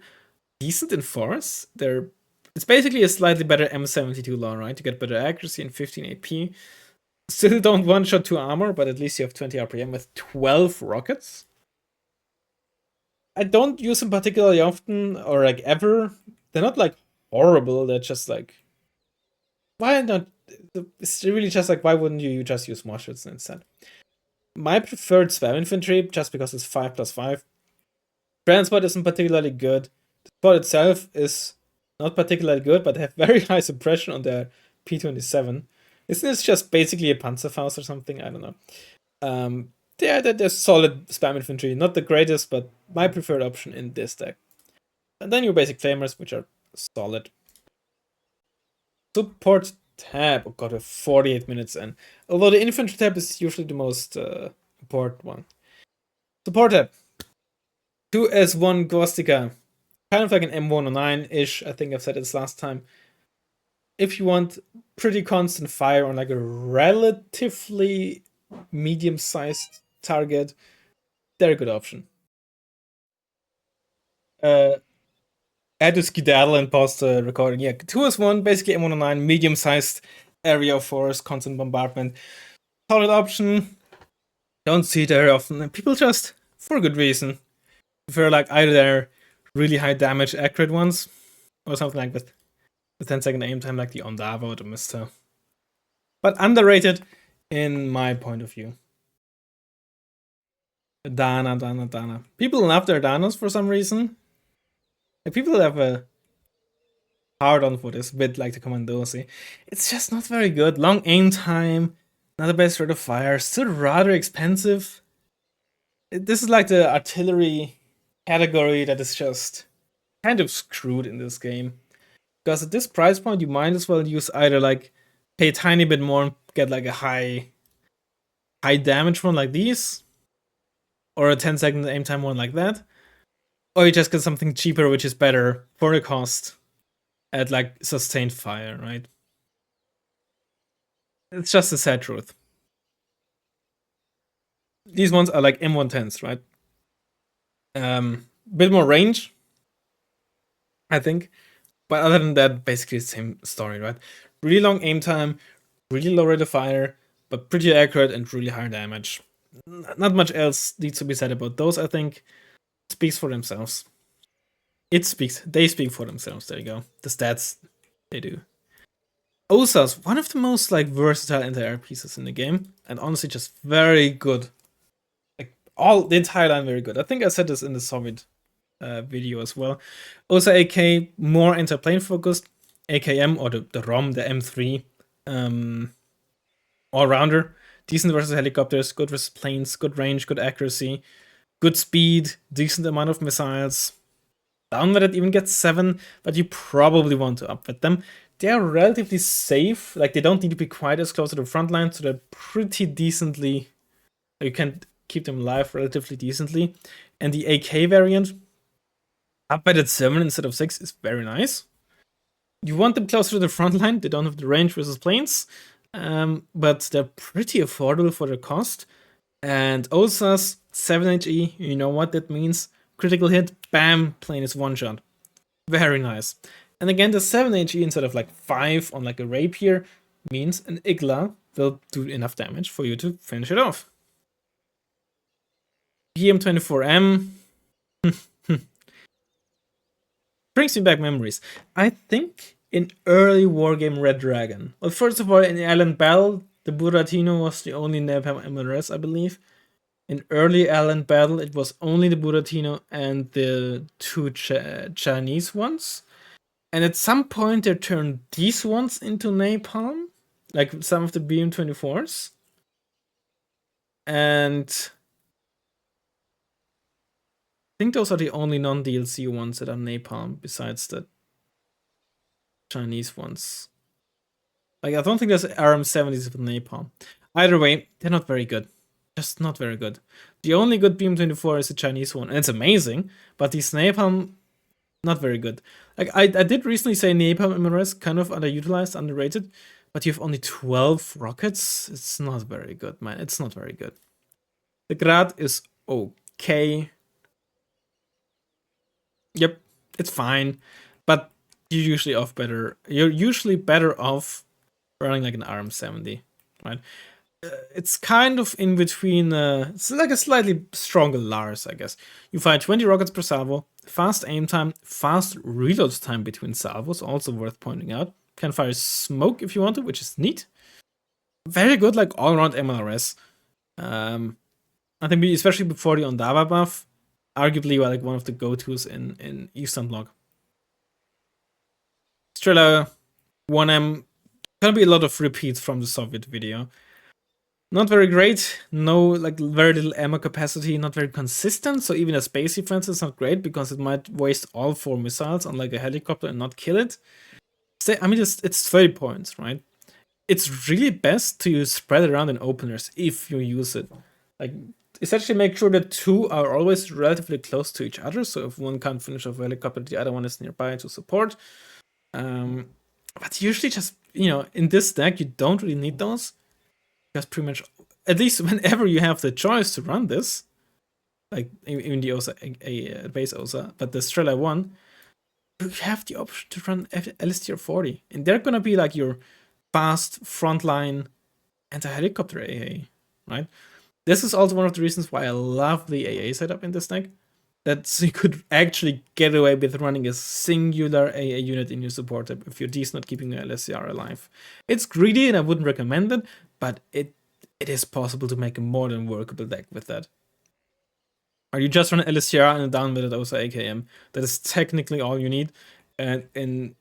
decent in forests. It's basically a slightly better M72 law, right? You get better accuracy and 15 AP. Still don't one-shot 2 armor, but at least you have 20 RPM with 12 rockets. I don't use them particularly often, or like ever. They're not like horrible, they're just like... Why not? It's really just like, why wouldn't you just use Moschützen instead? My preferred spam infantry, just because it's 5+5. Transport isn't particularly good. The squad itself is not particularly good, but they have very high suppression on their P27. Isn't this just basically a Panzerfaust or something? I don't know. They're solid spam infantry. Not the greatest, but my preferred option in this deck. And then your basic flamers, which are solid. Support tab. Oh god, we're 48 minutes in. Although the infantry tab is usually the most important one. Support tab. 2S1 Gwastika. Kind of like an M109-ish. I think I've said this last time. If you want pretty constant fire on like a relatively medium-sized target, they're a good option. I had to skedaddle and pause the recording. Yeah, 2S1, basically M109, medium-sized area of force, constant bombardment. Solid option. Don't see it very often. And people just, for a good reason, prefer like either their really high damage accurate ones, or something like with 10-second aim time like the Ondava or the Mister. But underrated in my point of view. Dana. People love their Danas for some reason. Like, people have a hard on for this, bit like the Commandosi. It's just not very good. Long aim time, Not the best rate of fire. Still rather expensive. This is like the artillery category that is just kind of screwed in this game. Because at this price point, you might as well use either like pay a tiny bit more and get like a high damage one like these, or a 10-second aim time one like that, or you just get something cheaper which is better for the cost at like sustained fire, right? It's just a sad truth. These ones are like M110s, right? Bit more range, I think. But other than that, basically the same story, right? Really long aim time, really low rate of fire, but pretty accurate and really high damage. Not much else needs to be said about those, I think. Speaks for themselves. They speak for themselves, there you go. The stats, they do. Osa's one of the most like versatile anti-air pieces in the game, and honestly just very good. Like the entire line very good. I think I said this in the Soviet video as well. Osa AK more anti-plane focused, AKM or the ROM, the M3, all-rounder, decent versus helicopters, good versus planes, good range, good accuracy, good speed, decent amount of missiles. Downward it even gets 7, but you probably want to upward them. They're relatively safe, like they don't need to be quite as close to the front line, so they're pretty decently, you can keep them alive relatively decently. And the AK variant, up at 7 instead of 6 is very nice. You want them closer to the front line, they don't have the range versus planes, but they're pretty affordable for their cost. And OSA's 7HE, you know what that means? Critical hit, bam, plane is one shot. Very nice. And again, the 7HE instead of like 5 on like a rapier means an Igla will do enough damage for you to finish it off. PM24M brings me back memories. I think in early wargame Red Dragon. Well, first of all, in Alan Battle, the Buratino was the only napalm MLRS, I believe. In early Alan Battle, it was only the Buratino and the 2 Chinese ones. And at some point, they turned these ones into napalm, like some of the BM24s. And I think those are the only non-DLC ones that are napalm, besides the Chinese ones. Like, I don't think there's RM70s with napalm. Either way, they're not very good. Just not very good. The only good BM24 is the Chinese one, and it's amazing, but these napalm, not very good. Like, I did recently say napalm MRS kind of underutilized, underrated, but you have only 12 rockets. It's not very good, man. It's not very good. The Grad is okay. Yep, it's fine, but you're usually better off running like an RM70, right? It's kind of in between. It's like a slightly stronger Lars, I guess. You fire 20 rockets per salvo, fast aim time, fast reload time between salvos, also worth pointing out. Can fire smoke if you want to, which is neat. Very good, like all around MLRS. I think especially before the Ondava buff, arguably like one of the go-tos in Eastern Bloc. Strela 1M, gonna be a lot of repeats from the Soviet video. Not very great, no, like very little ammo capacity, not very consistent, so even a space defense is not great because it might waste all 4 missiles on like a helicopter and not kill it. I mean, it's 30 points, right? It's really best to spread it around in openers if you use it. Like, essentially make sure that 2 are always relatively close to each other, so if one can't finish off a helicopter, the other one is nearby to support. But usually just, in this deck, you don't really need those. Because pretty much, at least whenever you have the choice to run this, like even the OSA, base OSA, but the Strela 1, you have the option to run LSTR 40. And they're gonna be like your fast frontline anti-helicopter AA, right? This is also one of the reasons why I love the AA setup in this deck. That you could actually get away with running a singular AA unit in your support tab if your D is not keeping your LSCR alive. It's greedy and I wouldn't recommend it, but it is possible to make a more than workable deck with that. Or you just run an LSCR and a down with it also AKM. That is technically all you need. And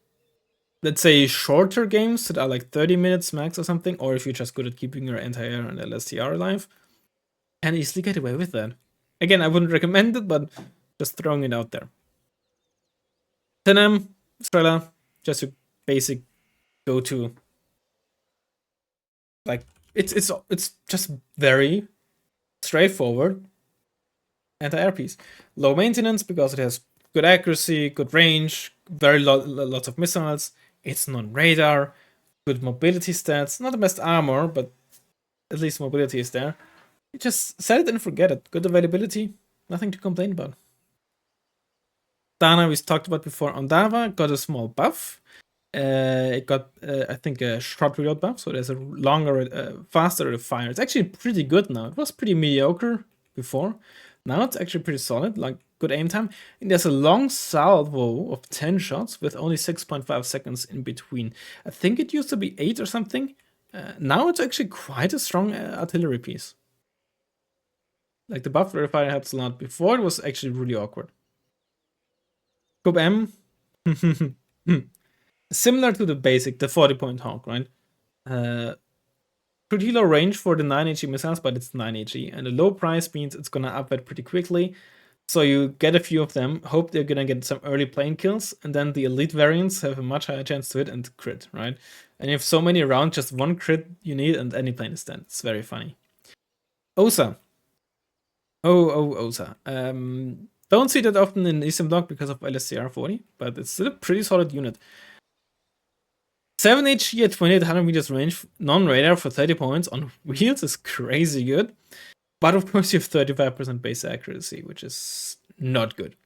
let's say, shorter games that are like 30 minutes max or something, or if you're just good at keeping your anti-air and LSTR alive, can easily get away with that. Again, I wouldn't recommend it, but just throwing it out there. 10M, Strela, just a basic go-to. Like, it's just very straightforward anti-air piece. Low maintenance because it has good accuracy, good range, lots of missiles. It's non-radar, good mobility stats. Not the best armor, but at least mobility is there. You just set it and forget it. Good availability, nothing to complain about. Dana, we talked about before on Dava, got a small buff. It got, I think, a short reload buff, so there's a longer, faster fire. It's actually pretty good now. It was pretty mediocre before. Now it's actually pretty solid, like good aim time. And there's a long salvo of 10 shots with only 6.5 seconds in between. I think it used to be 8 or something. Now it's actually quite a strong artillery piece. Like the buff verifier helps a lot. Before it was actually really awkward. Scope M. Similar to the basic, the 40-point Hawk, right? Pretty low range for the 9 HE missiles, but it's 9 HE. And the low price means it's gonna upward pretty quickly. So you get a few of them, hope they're gonna get some early plane kills, and then the elite variants have a much higher chance to hit and crit, right? And you have so many around, just one crit you need, and any plane is dead. It's very funny. Osa. Osa. Don't see that often in Eastern Block because of LSCR 40, but it's still a pretty solid unit. 7 HE at 2800 meters range, non-radar for 30 points on wheels is crazy good. But of course you have 35% base accuracy, which is not good.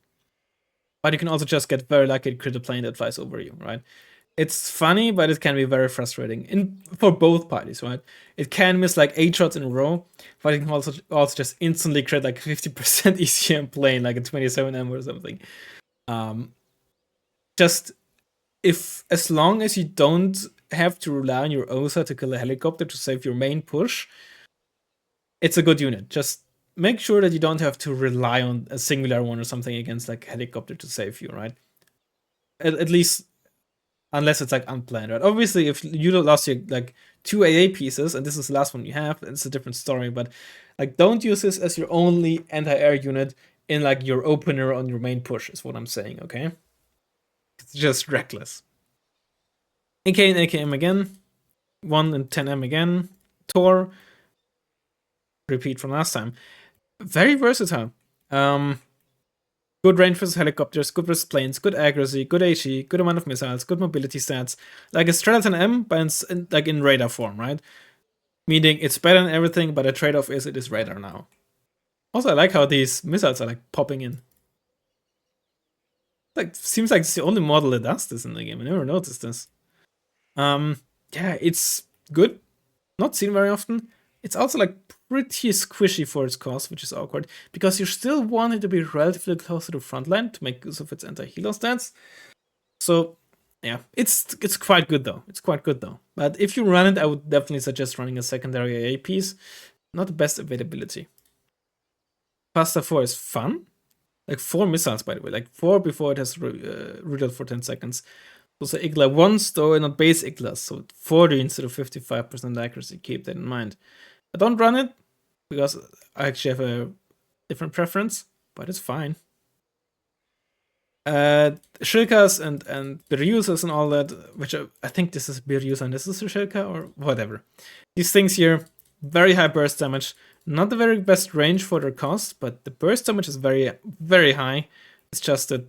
But you can also just get very lucky to crit a plane that flies over you, right? It's funny, but it can be very frustrating for both parties, right? It can miss like 8 shots in a row, but it can also just instantly crit like 50% ECM plane, like a 27M or something. Just as long as you don't have to rely on your OSA to kill a helicopter to save your main push, it's a good unit. Just make sure that you don't have to rely on a singular one or something against like a helicopter to save you, right? At least unless it's like unplanned, right? Obviously, if you lost your like 2 AA pieces and this is the last one you have, it's a different story. But like, don't use this as your only anti-air unit in like your opener on your main push, is what I'm saying, okay? It's just reckless. AK and AKM again. 1 and 10M again. Tor. Repeat from last time. Very versatile. Good range versus helicopters, good versus planes, good accuracy, good HE, good amount of missiles, good mobility stats. Like a Straton M, but like in radar form, right? Meaning it's better than everything, but the trade-off is it is radar now. Also, I like how these missiles are like popping in. Like, seems like it's the only model that does this in the game. I never noticed this. Yeah, it's good. Not seen very often. It's also like pretty squishy for its cost, which is awkward, because you still want it to be relatively close to the front line to make use of its anti-helo stats. So yeah, it's quite good though. It's quite good though. But if you run it, I would definitely suggest running a secondary AA piece. Not the best availability. Pasta 4 is fun. Like 4 missiles, by the way. Like 4 before it has reload for 10 seconds. So Igla once, though not base Iglas. So 40 instead of 55% accuracy. Keep that in mind. I don't run it because I actually have a different preference, but it's fine. Shilkas and Beryusas and all that, which I think this is Beryusa and this is a Shilka or whatever. These things here, very high burst damage. Not the very best range for their cost, but the burst damage is very, very high. It's just that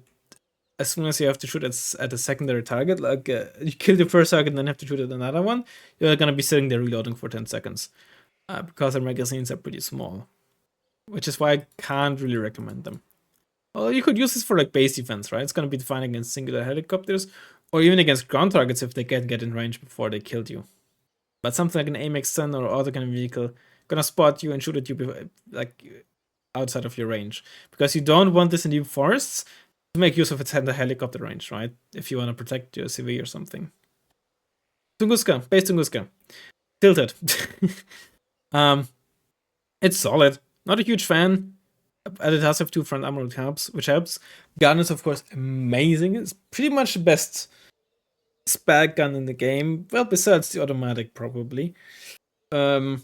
as soon as you have to shoot at a secondary target, like you kill the first target and then have to shoot at another one, you're gonna be sitting there reloading for 10 seconds. Because their magazines are pretty small. Which is why I can't really recommend them. Well, you could use this for like base defense, right? It's gonna be fine against singular helicopters, or even against ground targets if they can get in range before they killed you. But something like an AMX-10 or other kind of vehicle gonna spot you and shoot at you before, like outside of your range. Because you don't want this in deep forests to make use of its helicopter range, right? If you want to protect your CV or something. Tunguska, base Tunguska. Tilted. It's solid. Not a huge fan. And it does have 2 front armor, which helps. Gun is, of course, amazing. It's pretty much the best spag gun in the game. Well, besides the automatic, probably. Yeah,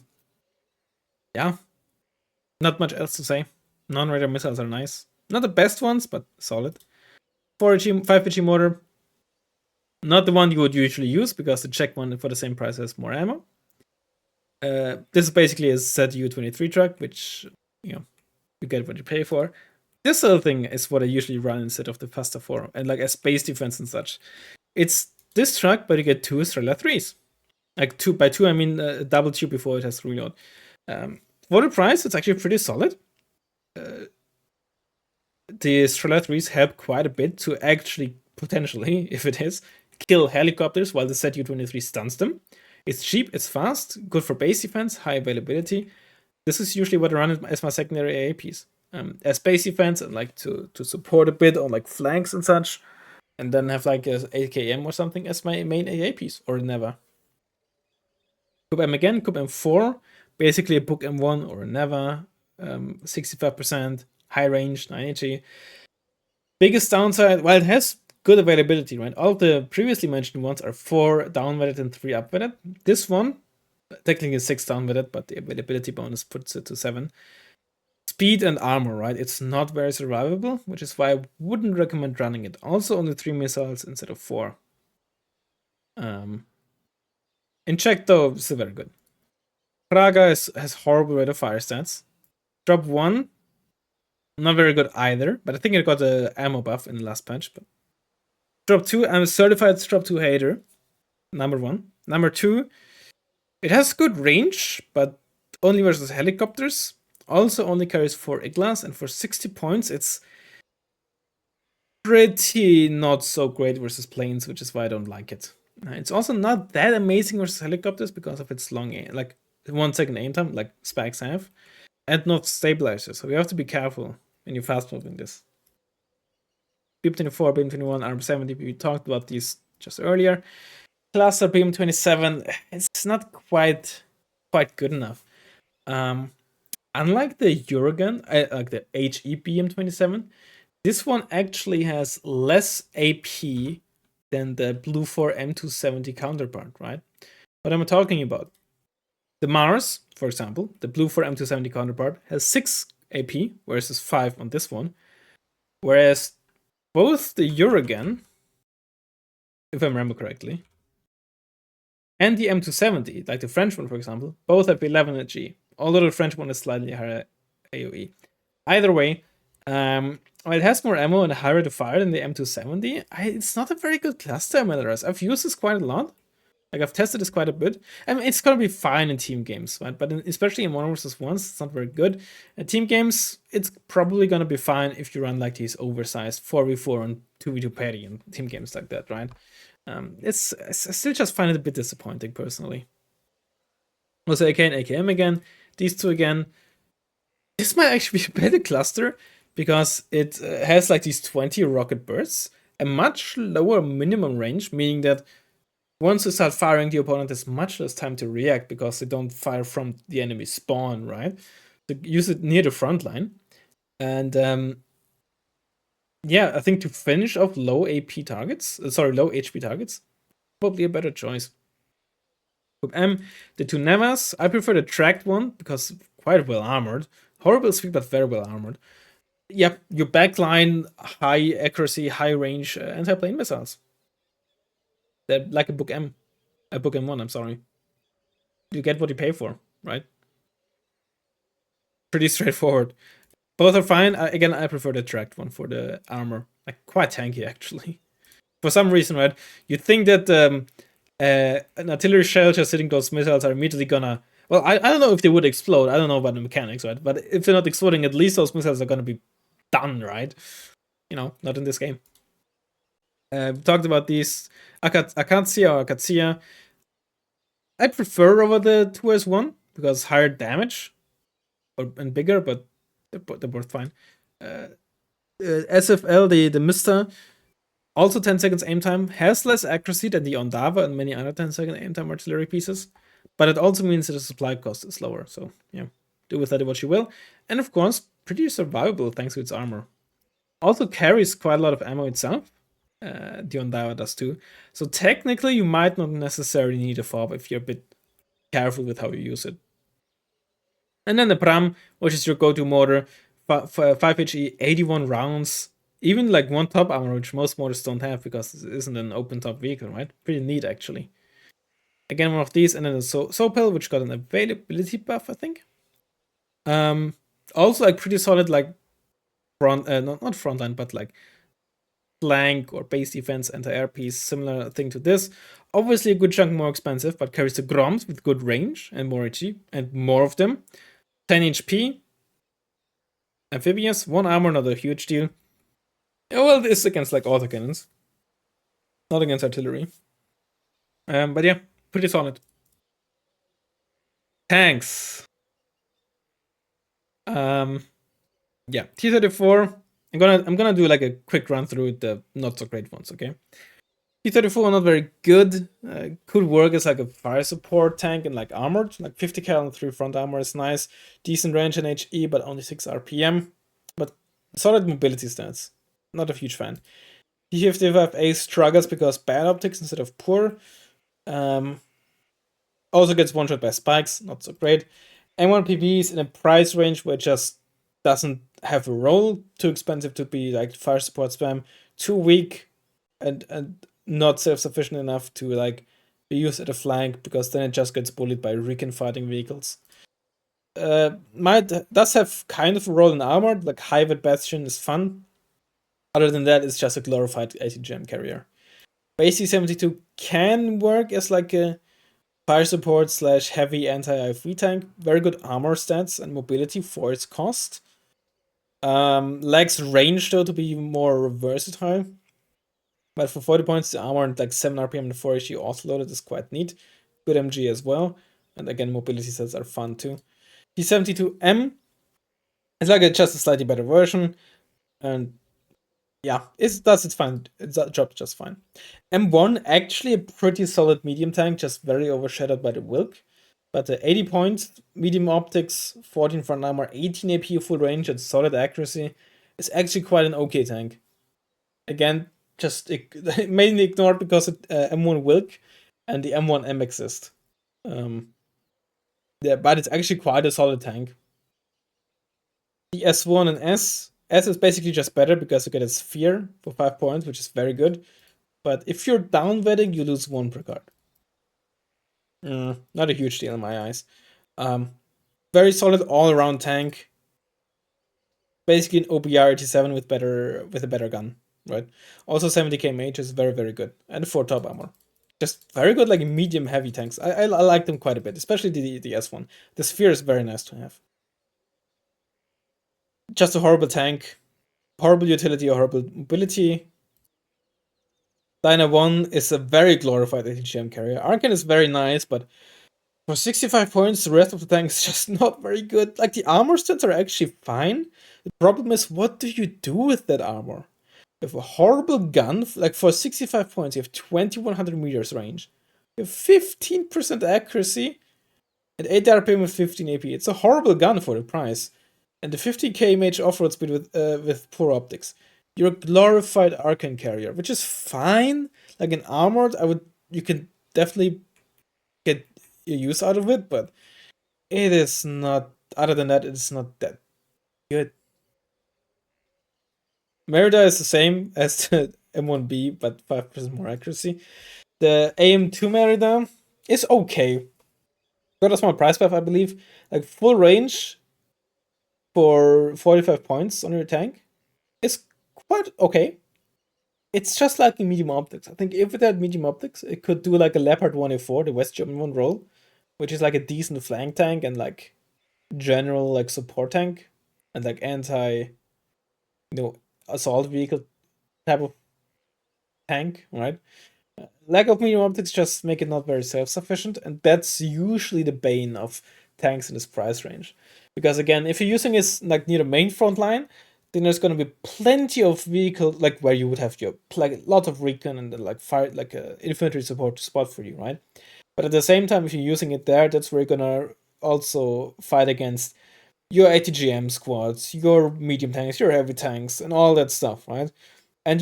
not much else to say. Non-radar missiles are nice. Not the best ones, but solid. 4G, 5G motor. Not the one you would usually use because the Czech one for the same price has more ammo. This is basically a ZU-23 truck, which you get what you pay for. This little thing is what I usually run instead of the Pasta 4 and like a space defense and such. It's this truck, but you get 2 Strela 3s. Like by two, I mean double tube before it has reload. For the price, it's actually pretty solid. The Strela 3s help quite a bit to actually, potentially, if it is, kill helicopters while the ZU-23 stuns them. It's cheap, it's fast, good for base defense, high availability. This is usually what I run as my secondary AA piece. As base defense and like to support a bit on like flanks and such, and then have like a AKM or something as my main AA piece, or never. Coup M again, Coup M4, basically a book M1 or a never, 65%, high range, 980. Biggest downside, well, it has good availability, right? All the previously mentioned ones are 4 downwetted and 3 upwetted. This one, technically is 6 downwetted, but the availability bonus puts it to 7. Speed and armor, right? It's not very survivable, which is why I wouldn't recommend running it. Also only 3 missiles instead of 4. In Czech, though, still very good. Praga has horrible rate of fire stats. Drop 1, not very good either, but I think it got the ammo buff in the last patch. But Drop 2, I'm a certified Drop 2 hater. Number 1. Number 2, it has good range, but only versus helicopters. Also only carries 4 Iglas, and for 60 points, it's pretty not so great versus planes, which is why I don't like it. It's also not that amazing versus helicopters because of its long aim, like 1 second aim time, like specs have, and not stabilizer. So you have to be careful when you're fast moving this. BM24, BM21, RM70, we talked about these just earlier. Cluster BM27, it's not quite good enough. Unlike the Eurogun, like the HE BM27, this one actually has less AP than the Blue 4 M270 counterpart, right? What am I talking about? The Mars, for example, the Blue 4 M270 counterpart has 6 AP versus 5 on this one. Whereas both the Eurogun, if I remember correctly, and the M270, like the French one, for example, both have 11 at G, although the French one is slightly higher AoE. Either way, it has more ammo and a higher rate of fire than the M270. It's not a very good cluster MLRS. I've used this quite a lot. Like, I've tested this quite a bit. I mean, it's gonna be fine in team games, right? But especially in 1 versus 1, it's not very good. In team games, it's probably gonna be fine if you run like these oversized 4v4 and 2v2 party and team games like that, right? I still just find it a bit disappointing, personally. Also, AK and AKM again. These two again. This might actually be a better cluster because it has like these 20 rocket bursts, a much lower minimum range, meaning that once you start firing, the opponent has much less time to react because they don't fire from the enemy spawn, right? So use it near the front line. And yeah, I think to finish off low AP targets, low HP targets, probably a better choice. Group M, the 2 Nevas. I prefer the tracked one because quite well armored. Horrible speed, but very well armored. Yep, your backline, high accuracy, high range anti-plane missiles. They're like a Book M. A Book M1, I'm sorry. You get what you pay for, right? Pretty straightforward. Both are fine. Again, I prefer the tracked one for the armor. Like, quite tanky, actually. For some reason, right? You'd think that an artillery shell just hitting those missiles are immediately gonna... Well, I don't know if they would explode. I don't know about the mechanics, right? But if they're not exploding, at least those missiles are gonna be done, right? You know, not in this game. We talked about these Akatsiya or Akatsia. I prefer over the 2S1 because higher damage and bigger, but they're both fine. SFL, the Mister, also 10 seconds aim time, has less accuracy than the Ondava and many other 10-second aim time artillery pieces, but it also means that the supply cost is lower. So yeah, do with that what you will. And of course, pretty survivable thanks to its armor. Also carries quite a lot of ammo itself. the Ondawa does too. So technically, you might not necessarily need a fob if you're a bit careful with how you use it. And then the Pram, which is your go-to mortar, 5 HE, 81 rounds, even like one top armor, which most mortars don't have because this isn't an open top vehicle, right? Pretty neat actually. Again, one of these, and then a Sopel, which got an availability buff, I think. Also like pretty solid, like not frontline, but like flank or base defense anti-air piece, similar thing to this. Obviously a good chunk more expensive, but carries the Groms with good range and more HE and more of them. 10 HP. Amphibious, 1 armor, not a huge deal. Well, this against like autocannons, not against artillery. But yeah, pretty solid. Tanks. Yeah, T-34. I'm gonna do like a quick run through the not so great ones, okay? T-34 not very good. Could work as like a fire support tank and like armored. Like 50 cal and 3 front armor is nice. Decent range and HE, but only 6 RPM. But solid mobility stats. Not a huge fan. T-55A struggles because bad optics instead of poor. Also gets one shot by spikes, not so great. M1PB is in a price range where it just doesn't have a role. Too expensive to be like fire support spam. Too weak and not self-sufficient enough to like be used at a flank because then it just gets bullied by Recon fighting vehicles. Does have kind of a role in armored, like Hived Bastion is fun. Other than that, it's just a glorified ATGM carrier. Base C-72 can work as like a fire support / heavy anti-IFV tank. Very good armor stats and mobility for its cost. Lacks range though to be more versatile. But for 40 points, the armor and like 7 RPM and 4 HE autoloaded is quite neat. Good MG as well. And again, mobility sets are fun too. T-72M is like just a slightly better version. And yeah, it does its fine. It's job just fine. M1 actually a pretty solid medium tank, just very overshadowed by the Wilk. But 80 points, medium optics, 14 front armor, 18 AP full range, and solid accuracy is actually quite an okay tank. Again, just mainly ignored because M1 Wilk and the M1M exist. Yeah, but it's actually quite a solid tank. The S1 and S is basically just better because you get a sphere for 5 points, which is very good. But if you're down vetting, you lose 1 per card. Not a huge deal in my eyes. Very solid all-around tank. Basically an OBR 87 with a better gun, right? Also 70k mage is very, very good. And 4 top armor. Just very good, like medium heavy tanks. I like them quite a bit, especially the S1. The sphere is very nice to have. Just a horrible tank. Horrible utility or horrible mobility. Dyna 1 is a very glorified ATGM carrier. Arcan is very nice, but for 65 points, the rest of the tank is just not very good. Like, the armor stats are actually fine. The problem is, what do you do with that armor? You have a horrible gun. Like, for 65 points, you have 2100 meters range. You have 15% accuracy and 8 RPM with 15 AP. It's a horrible gun for the price. And the 50k mage off-road speed with poor optics. You're a glorified Arcan carrier, which is fine. Like an armored, you can definitely get your use out of it, but it is not. Other than that, it's not that good. Merida is the same as the M1B, but 5% more accuracy. The AM2 Merida is okay. Got a small price buff, I believe. Like full range for 45 points on your tank is quite okay. It's just like in medium optics. I think if it had medium optics, it could do like a Leopard 1A4, the West German one role, which is like a decent flank tank and like general like support tank and like anti assault vehicle type of tank, right? Lack of medium optics just make it not very self-sufficient, and that's usually the bane of tanks in this price range. Because again, if you're using it like near the main front line, then there's gonna be plenty of vehicle like where you would have your like a lot of recon and like fire like infantry support spot for you, right? But at the same time, if you're using it there, that's where you're gonna also fight against your ATGM squads, your medium tanks, your heavy tanks, and all that stuff, right? And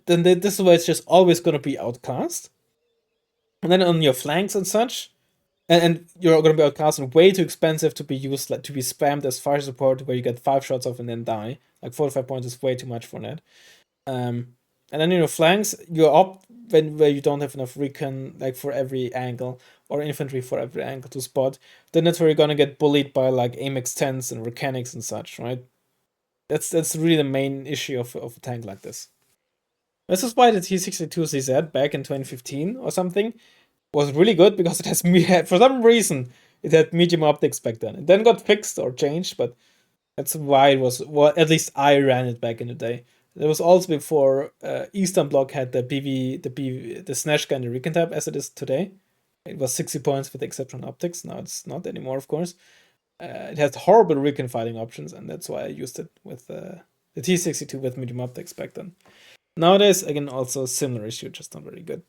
then this is where it's just always gonna be outclassed. And then on your flanks and such, and you're gonna be outclassed and way too expensive to be used, like to be spammed as fire support where you get 5 shots off and then die. Like 45 points is way too much for that. And then in your flanks, you're up where you don't have enough recon, like for every angle, or infantry for every angle to spot. Then that's where you're gonna get bullied by like AMX 10s and mechanics and such, right? That's really the main issue of a tank like this. This is why the T62 CZ back in 2015 or something was really good, because it has for some reason it had medium optics back then. It then got fixed or changed, but that's why it was. Well, at least I ran it back in the day. It was also before Eastern Bloc had the Snatch gun, the Recon tab, as it is today. It was 60 points with the exception of optics. Now it's not anymore, of course. It has horrible Recon fighting options, and that's why I used it with the T62 with medium optics back then. Nowadays, again, also a similar issue, just not very good.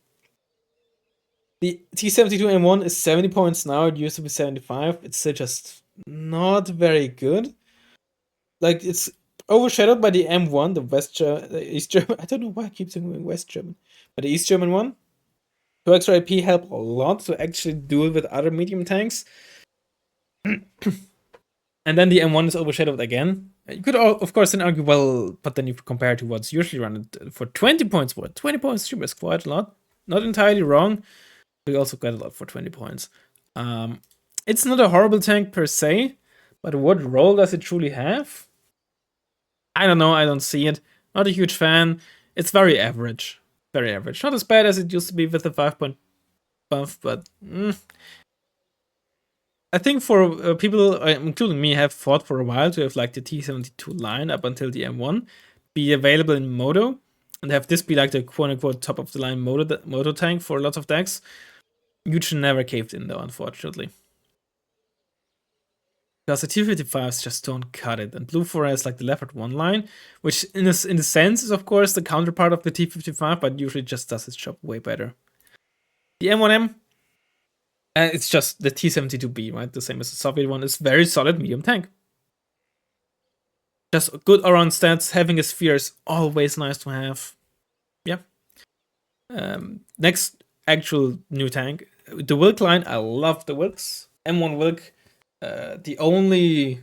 The T72 M1 is 70 points now. It used to be 75. It's still just not very good. Like, it's overshadowed by the M1, the East German. I don't know why I keep saying West German, but the East German one. 2 extra AP help a lot to actually do it with other medium tanks. And then the M1 is overshadowed again. You could, of course, then argue, well, but then you compare it to what's usually run for 20 points. 20 points is quite a lot. Not entirely wrong. We also got a lot for 20 points. It's not a horrible tank per se, but what role does it truly have? I don't know. I don't see it. Not a huge fan. It's very average. Very average. Not as bad as it used to be with the 5-point buff, but I think for people, including me, have fought for a while to have like the T72 line up until the M1 be available in Moto and have this be like the quote-unquote top of the line Moto tank for lots of decks. Huge never caved in though, unfortunately. Because the T55s just don't cut it. And Blue 4 has like the Leopard 1 line, which in a sense is of course the counterpart of the T55, but usually just does its job way better. The M1M, it's just the T72B, right? The same as the Soviet one. It's very solid medium tank. Just good around stats. Having a sphere is always nice to have. Yeah. Next actual new tank, the Wilk line. I love the Wilks. M1 Wilk. The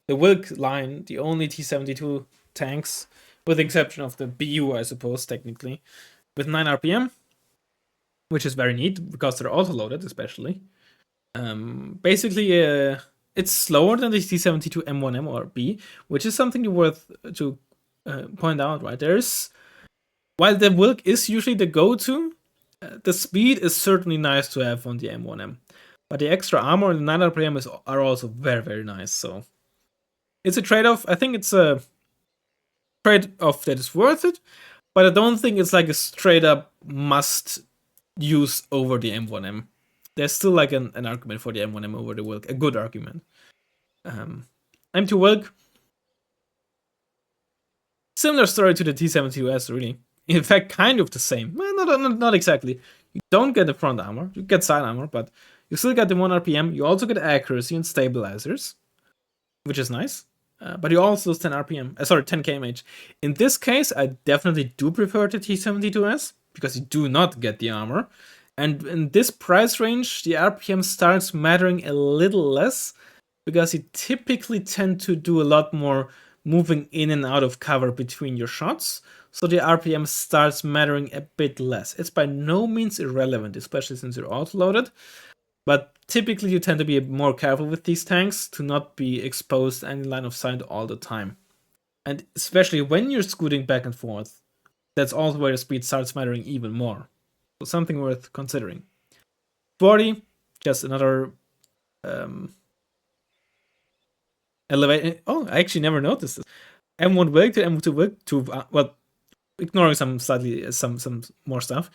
Wilk line, the only T72 tanks, with the exception of the BU, I suppose, technically, with 9 RPM, which is very neat because they're auto-loaded, especially. Basically, it's slower than the T72 M1M or B, which is something worth to point out, right? While the Wilk is usually the go-to, the speed is certainly nice to have on the M1M. But the extra armor and the 9 RPM are also very, very nice. So it's a trade-off. I think it's a trade-off that is worth it, but I don't think it's like a straight-up must use over the M1M. There's still like an argument for the M1M over the Wilk, a good argument. M2 Wilk, similar story to the T72S, really. In fact, kind of the same. Well, not exactly. You don't get the front armor, you get side armor, but you still get the 1 RPM. You also get accuracy and stabilizers, which is nice. But you also lose 10 RPM. 10 kmh. In this case, I definitely do prefer the T72S because you do not get the armor. And in this price range, the RPM starts mattering a little less because you typically tend to do a lot more moving in and out of cover between your shots. So the RPM starts mattering a bit less. It's by no means irrelevant, especially since you're auto-loaded. But typically you tend to be more careful with these tanks to not be exposed to any line of sight all the time. And especially when you're scooting back and forth, that's also where the speed starts mattering even more. So something worth considering. 40, just another elevate. Oh, I actually never noticed this. M1 Wilk to M2 Wilk to well, ignoring some more stuff.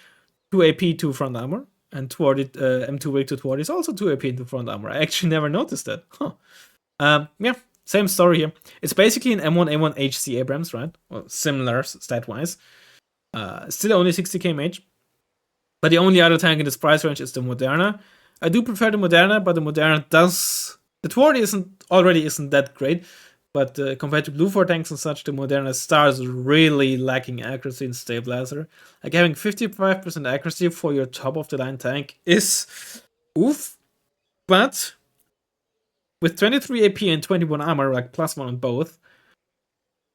2 AP to front armor, and toward it M2 Wilk to toward is also 2 AP into front armor. I actually never noticed that. Huh. Yeah, same story here. It's basically an M1A1 HC Abrams, right? Well, similar stat wise. Still only 60 kmh. But the only other tank in this price range is the Moderna. I do prefer the Moderna, but the Moderna does. The 20 isn't that great. But compared to Blue 4 tanks and such, the Moderna Star is really lacking accuracy and stabilizer. Like having 55% accuracy for your top of the line tank is oof. But with 23 AP and 21 armor, like +1 on both,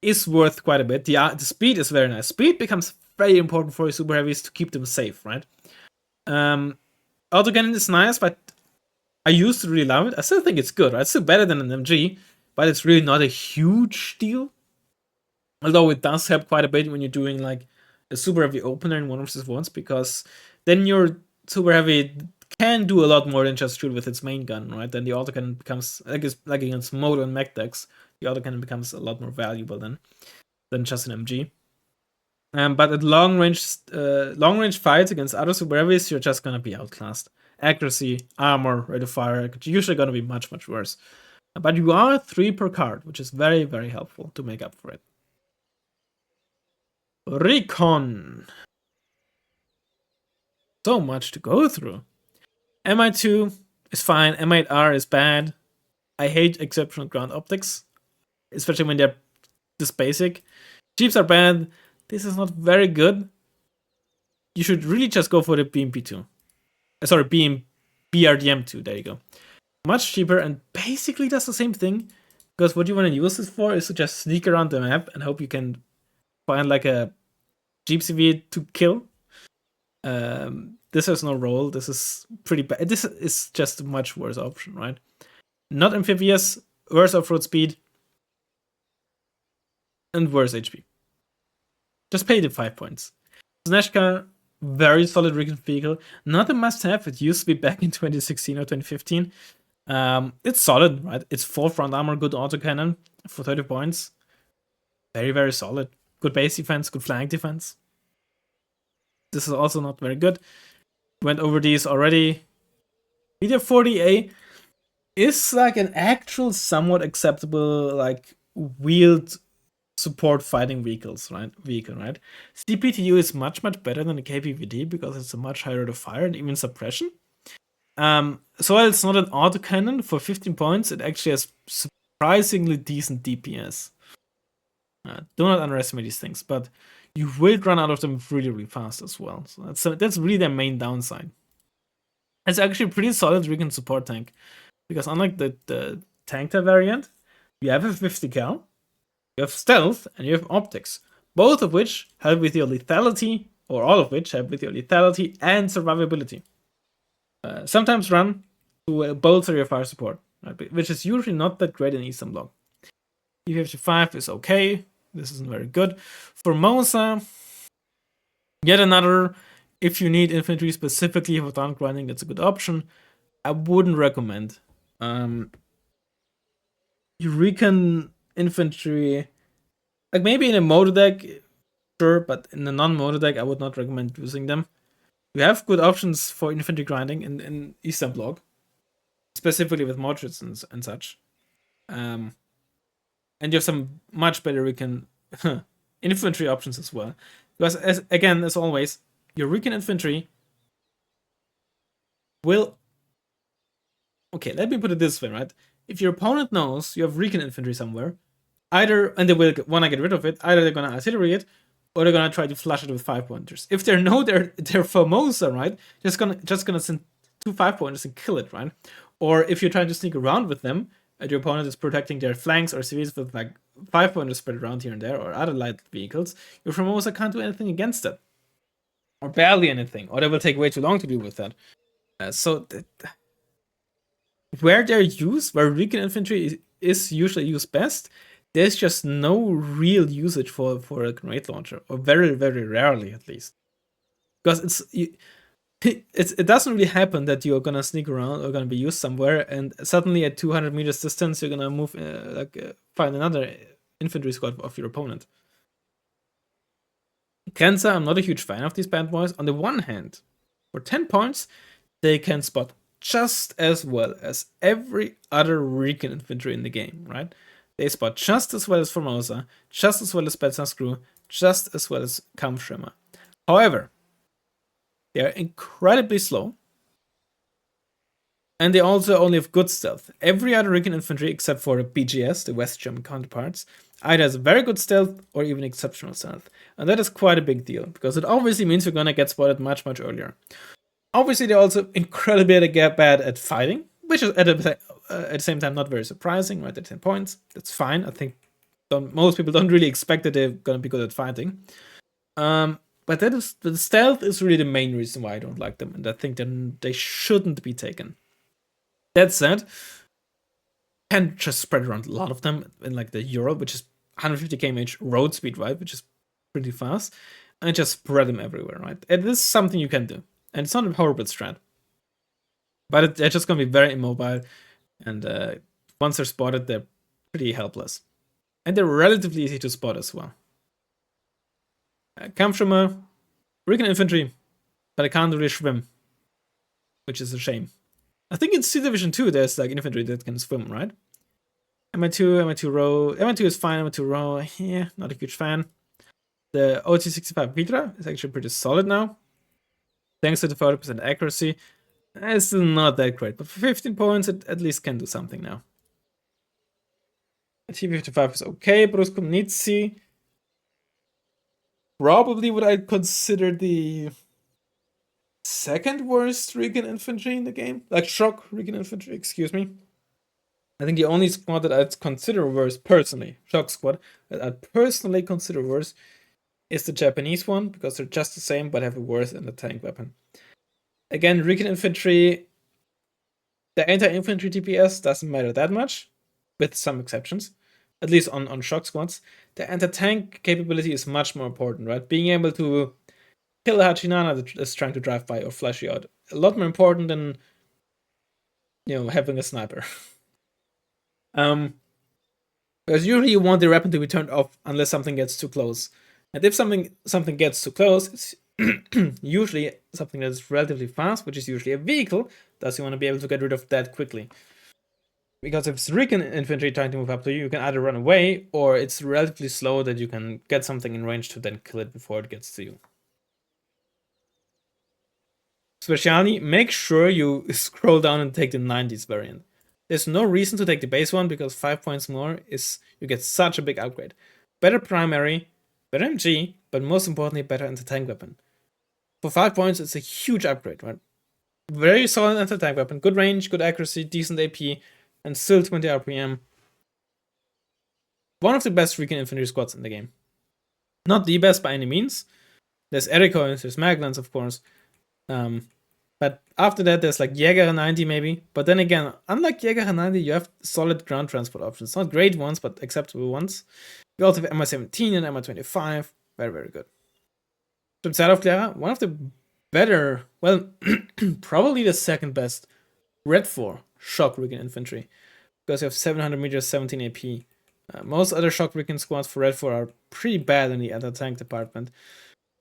is worth quite a bit. The speed is very nice. Speed becomes very important for your super heavies to keep them safe, right? Autocannon is nice, but I used to really love it. I still think it's good, right? It's still better than an MG, but it's really not a huge deal. Although it does help quite a bit when you're doing like a super heavy opener in 1v1s, because then your super heavy can do a lot more than just shoot with its main gun, right? Then the autocannon becomes, like against Moto and mech decks, the autocannon becomes a lot more valuable than just an MG. But at long range fights against other super heavies, you're just gonna be outclassed. Accuracy, armor, rate of fire, usually gonna be much, much worse. But you are 3 per card, which is very, very helpful to make up for it. Recon. So much to go through. MI2 is fine. M8R is bad. I hate exceptional ground optics, especially when they're this basic. Jeeps are bad. This is not very good. You should really just go for the BMP2. Sorry, BRDM2. There you go. Much cheaper and basically does the same thing. Because what you want to use this for is to just sneak around the map and hope you can find like a Jeep CV to kill. This has no role. This is pretty bad. This is just a much worse option, right? Not amphibious, worse off-road speed, and worse HP. Just pay the 5 points. Snezhka, very solid recon vehicle. Not a must-have. It used to be back in 2016 or 2015. It's solid, right? It's 4 front armor, good autocannon for 30 points. Very, very solid. Good base defense, good flank defense. This is also not very good. Went over these already. Meteor 40A is like an actual somewhat acceptable like wheeled support fighting vehicle, right? CPTU is much, much better than the KPVD because it's a much higher rate of fire and even suppression. So while it's not an autocannon for 15 points, it actually has surprisingly decent DPS. Do not underestimate these things, but you will run out of them really, really fast as well. So that's really their main downside. It's actually a pretty solid recon support tank, because unlike the tank type variant, you have a 50 cal, you have stealth, and you have optics, both of which help with your lethality, or all of which help with your lethality and survivability. Sometimes run to bolster your fire support, right? Which is usually not that great in Eastern Bloc. E55 is okay. This isn't very good. Formosa, yet another, if you need infantry specifically for tank grinding, that's a good option. I wouldn't recommend. You Recon infantry, like maybe in a motor deck, sure, but in a non-motor deck, I would not recommend using them. We have good options for infantry grinding in Eastern Bloc, specifically with Mortars and such. And you have some much better Recon infantry options as well. Because, as always, your Recon infantry will... Okay, let me put it this way, right? If your opponent knows you have Recon infantry somewhere, and they will want to get rid of it, either they're going to artillery it, or they're going to try to flush it with 5-pointers. If they know they're Formosa, right, just gonna send 2 5-pointers and kill it, right? Or if you're trying to sneak around with them, and your opponent is protecting their flanks or civvies with like 5-pointers spread around here and there, or other light vehicles, your Formosa can't do anything against it. Or barely anything, or they will take way too long to deal with that. Where they're used, where Recon infantry is usually used best, there's just no real usage for a grenade launcher, or very, very rarely at least. Because it doesn't really happen that you're gonna sneak around or gonna be used somewhere, and suddenly at 200 meters distance you're gonna move find another infantry squad of your opponent. Grenzer, I'm not a huge fan of these bad boys. On the one hand, for 10 points, they can spot just as well as every other Recon infantry in the game, right? They spot just as well as Formosa, just as well as Spetsnaz Crew, just as well as Kampfschwimmer. However, they are incredibly slow. And they also only have good stealth. Every other Recon infantry, except for the BGS, the West German counterparts, either has very good stealth or even exceptional stealth. And that is quite a big deal, because it obviously means you're gonna get spotted much, much earlier. Obviously, they're also incredibly bad at fighting, which is at the same time not very surprising, right? At 10 points, that's fine. I think most people don't really expect that they're gonna be good at fighting. But the stealth is really the main reason why I don't like them, and I think they shouldn't be taken. That said, can just spread around a lot of them in like the Euro, which is 150 km/h road speed, right? Which is pretty fast, and just spread them everywhere, right? It is something you can do, and it's not a horrible strat. But they're just gonna be very immobile, and once they're spotted, they're pretty helpless, and they're relatively easy to spot as well. Kampfschwimmer, Recon infantry, but I can't really swim, which is a shame. I think in C Division 2 there's like infantry that can swim, right? MI2 row. MI2 is fine, MI2 row, yeah, not a huge fan. The OT65 Vitra is actually pretty solid now, thanks to the 40% accuracy. It's still not that great, but for 15 points it at least can do something now. T55 is okay, Bruce Komnitsi. Probably what I'd consider the second worst Recon infantry in the game. Like shock Recon infantry, excuse me. I think the only squad that I'd consider worse personally, shock squad, that I'd personally consider worse is the Japanese one, because they're just the same but have a worse anti-tank weapon. Again, Recon infantry, the anti-infantry DPS doesn't matter that much, with some exceptions, at least on shock squads. The anti-tank capability is much more important, right? Being able to kill a Hachinana that is trying to drive by or flash you out. A lot more important than, having a sniper. Because usually you want the weapon to be turned off unless something gets too close. And if something gets too close, it's usually something that's relatively fast, which is usually a vehicle, thus you want to be able to get rid of that quickly. Because if it's Recon infantry trying to move up to you, you can either run away, or it's relatively slow that you can get something in range to then kill it before it gets to you. Speciali, make sure you scroll down and take the 90s variant. There's no reason to take the base one, because 5 points more is you get such a big upgrade. Better primary, better MG, but most importantly, better anti-tank weapon. For 5 points, it's a huge upgrade, right? Very solid anti-tank weapon, good range, good accuracy, decent AP, and still 20 RPM. One of the best Recon infantry squads in the game. Not the best by any means. There's Erikoins, there's Maglans, of course. But after that, there's like Jäger 90 maybe. But then again, unlike Jäger 90, you have solid ground transport options. Not great ones, but acceptable ones. You also have MI17 and MI25. Very, very good. Spezialaufklärer, one of the better, well, probably the second best Red 4 shock Recon infantry. Because you have 700 meters, 17 AP. Most other shock Recon squads for Red 4 are pretty bad in the anti-tank department.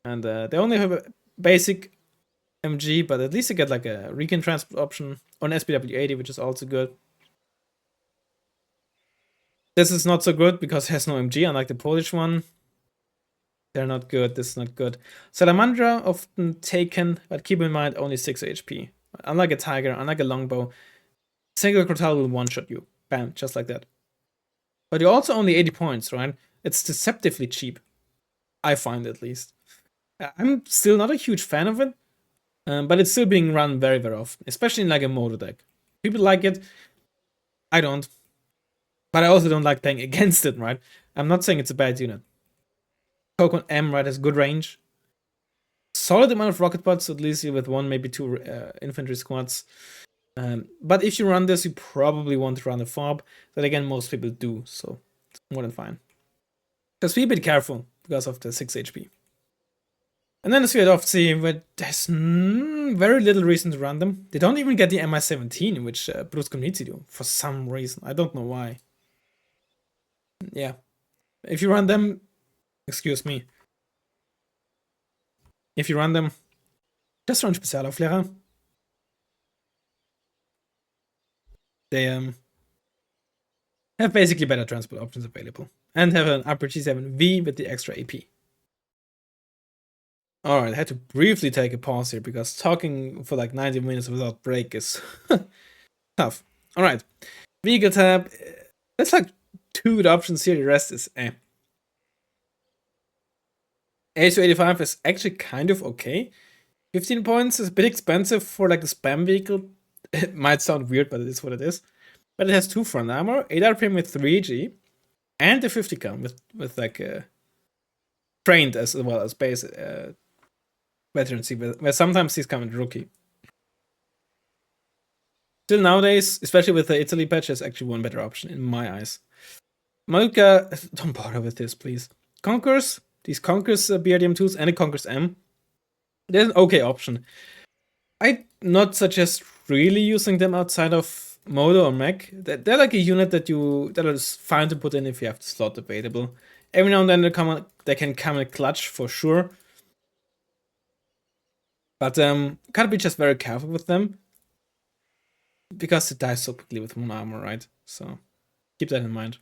And they only have a basic MG, but at least you get like a Recon transport option on SPW80, which is also good. This is not so good because it has no MG, unlike the Polish one. They're not good, this is not good. Salamandra, often taken, but keep in mind only 6 HP. Unlike a Tiger, unlike a Longbow, single Crotal will one-shot you. Bam, just like that. But you're also only 80 points, right? It's deceptively cheap. I find, at least. I'm still not a huge fan of it, but it's still being run very, very often, especially in like a motor deck. People like it. I don't. But I also don't like playing against it, right? I'm not saying it's a bad unit. Kokon M, right, has good range. Solid amount of rocket pods, at least with 1, maybe 2 infantry squads. But if you run this, you probably want to run a fob. But again, most people do, so it's more than fine. Just be a bit careful because of the 6 HP. And then the Sviadovci, where there's very little reason to run them. They don't even get the MI17, which Bruce Komnitsi do, for some reason. I don't know why. Yeah. If you run them, excuse me. If you run them, just run Spezialaufklärer. They have basically better transport options available. And have an RPG-7V with the extra AP. Alright, I had to briefly take a pause here because talking for like 90 minutes without break is Tough. Alright. Vehicle tab. There's like 2 good options here, the rest is eh. A285 is actually kind of okay. 15 points is a bit expensive for like a spam vehicle. It might sound weird, but it is what it is. But it has 2 front armor, 8 RPM with 3G, and a 50 gun with like trained as well as base veterancy, where sometimes these come with rookie. Still nowadays, especially with the Italy patch, is actually one better option in my eyes. Malka, don't bother with this, please. Conquers, these Conquers BRDM2s and a Conquers M. There's an okay option. I'd not suggest really using them outside of Modo or Mech. They're like a unit that is fine to put in if you have the slot available. Every now and then they can come in clutch for sure. But gotta be just very careful with them. Because it dies so quickly with 1 armor, right? So keep that in mind.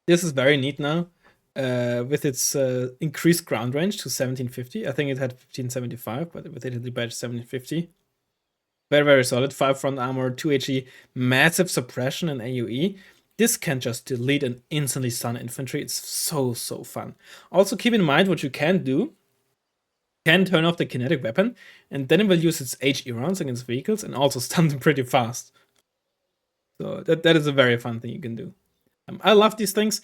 This is very neat now. With its increased ground range to 1750. I think it had 1575, but with it badge 1750. Very, very solid. 5 front armor, 2 HE, massive suppression and AoE. This can just delete and instantly stun infantry. It's so, so fun. Also, keep in mind what you can do. You can turn off the kinetic weapon, and then it will use its HE rounds against vehicles and also stun them pretty fast. So that is a very fun thing you can do. I love these things.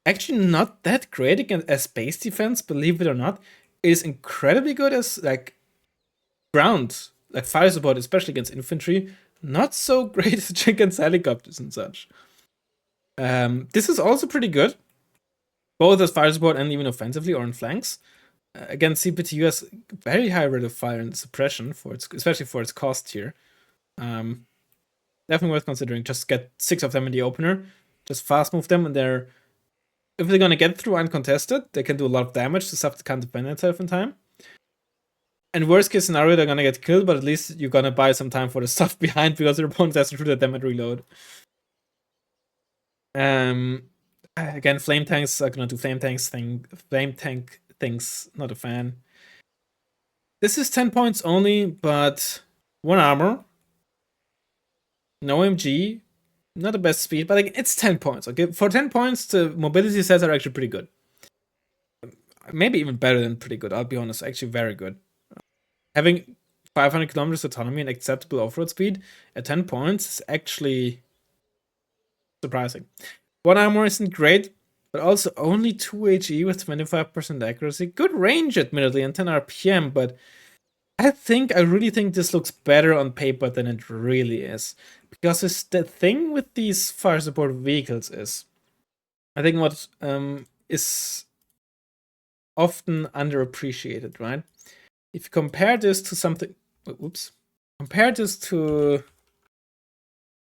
Actually, not that great against as base defense, believe it or not. It is incredibly good as like ground, like fire support, especially against infantry. Not so great against helicopters and such. This is also pretty good, both as fire support and even offensively or in flanks. Against CPTU has very high rate of fire and suppression for its, especially for its cost here. Definitely worth considering. Just get 6 of them in the opener. Just fast move them, and if they're gonna get through uncontested, they can do a lot of damage to stuff that can't defend itself in time. And worst case scenario, they're gonna get killed, but at least you're gonna buy some time for the stuff behind because your opponent has to shoot at them and reload. Again, flame tanks are gonna do flame tank things. Not a fan. This is 10 points only, but 1 armor, no MG. Not the best speed, but like, it's 10 points. Okay, for 10 points, the mobility sets are actually pretty good. Maybe even better than pretty good, I'll be honest. Actually, very good. Having 500 kilometers autonomy and acceptable off-road speed at 10 points is actually surprising. 1 armor isn't great, but also only 2 HE with 25% accuracy. Good range, admittedly, and 10 RPM, but I really think this looks better on paper than it really is. Because it's the thing with these fire support vehicles is, I think what is often underappreciated, right? If you compare this to something, compare this to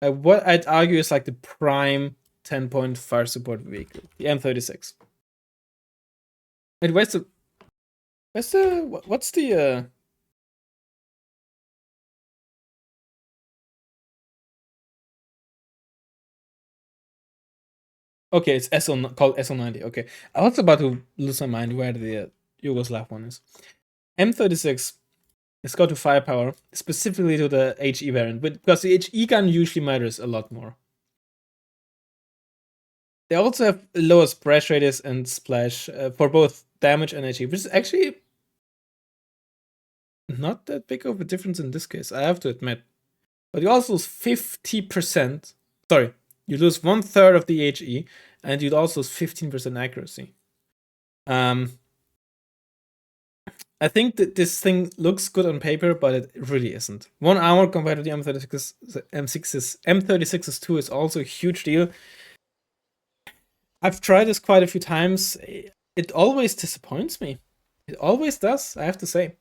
what I'd argue is like the prime 10-point fire support vehicle, the M36. And what's the okay, it's called SL90. Okay, I was about to lose my mind where the Yugoslav one is. M36 is got to firepower, specifically to the HE variant, but because the HE gun usually matters a lot more. They also have lower splash radius and splash for both damage and HE, which is actually not that big of a difference in this case, I have to admit. But you also lose 50%. Sorry, you lose 1/3 of the HE, and you'd also lose 15% accuracy. I think that this thing looks good on paper, but it really isn't. 1 armor compared to the M36's 2 is also a huge deal. I've tried this quite a few times. It always disappoints me. It always does, I have to say.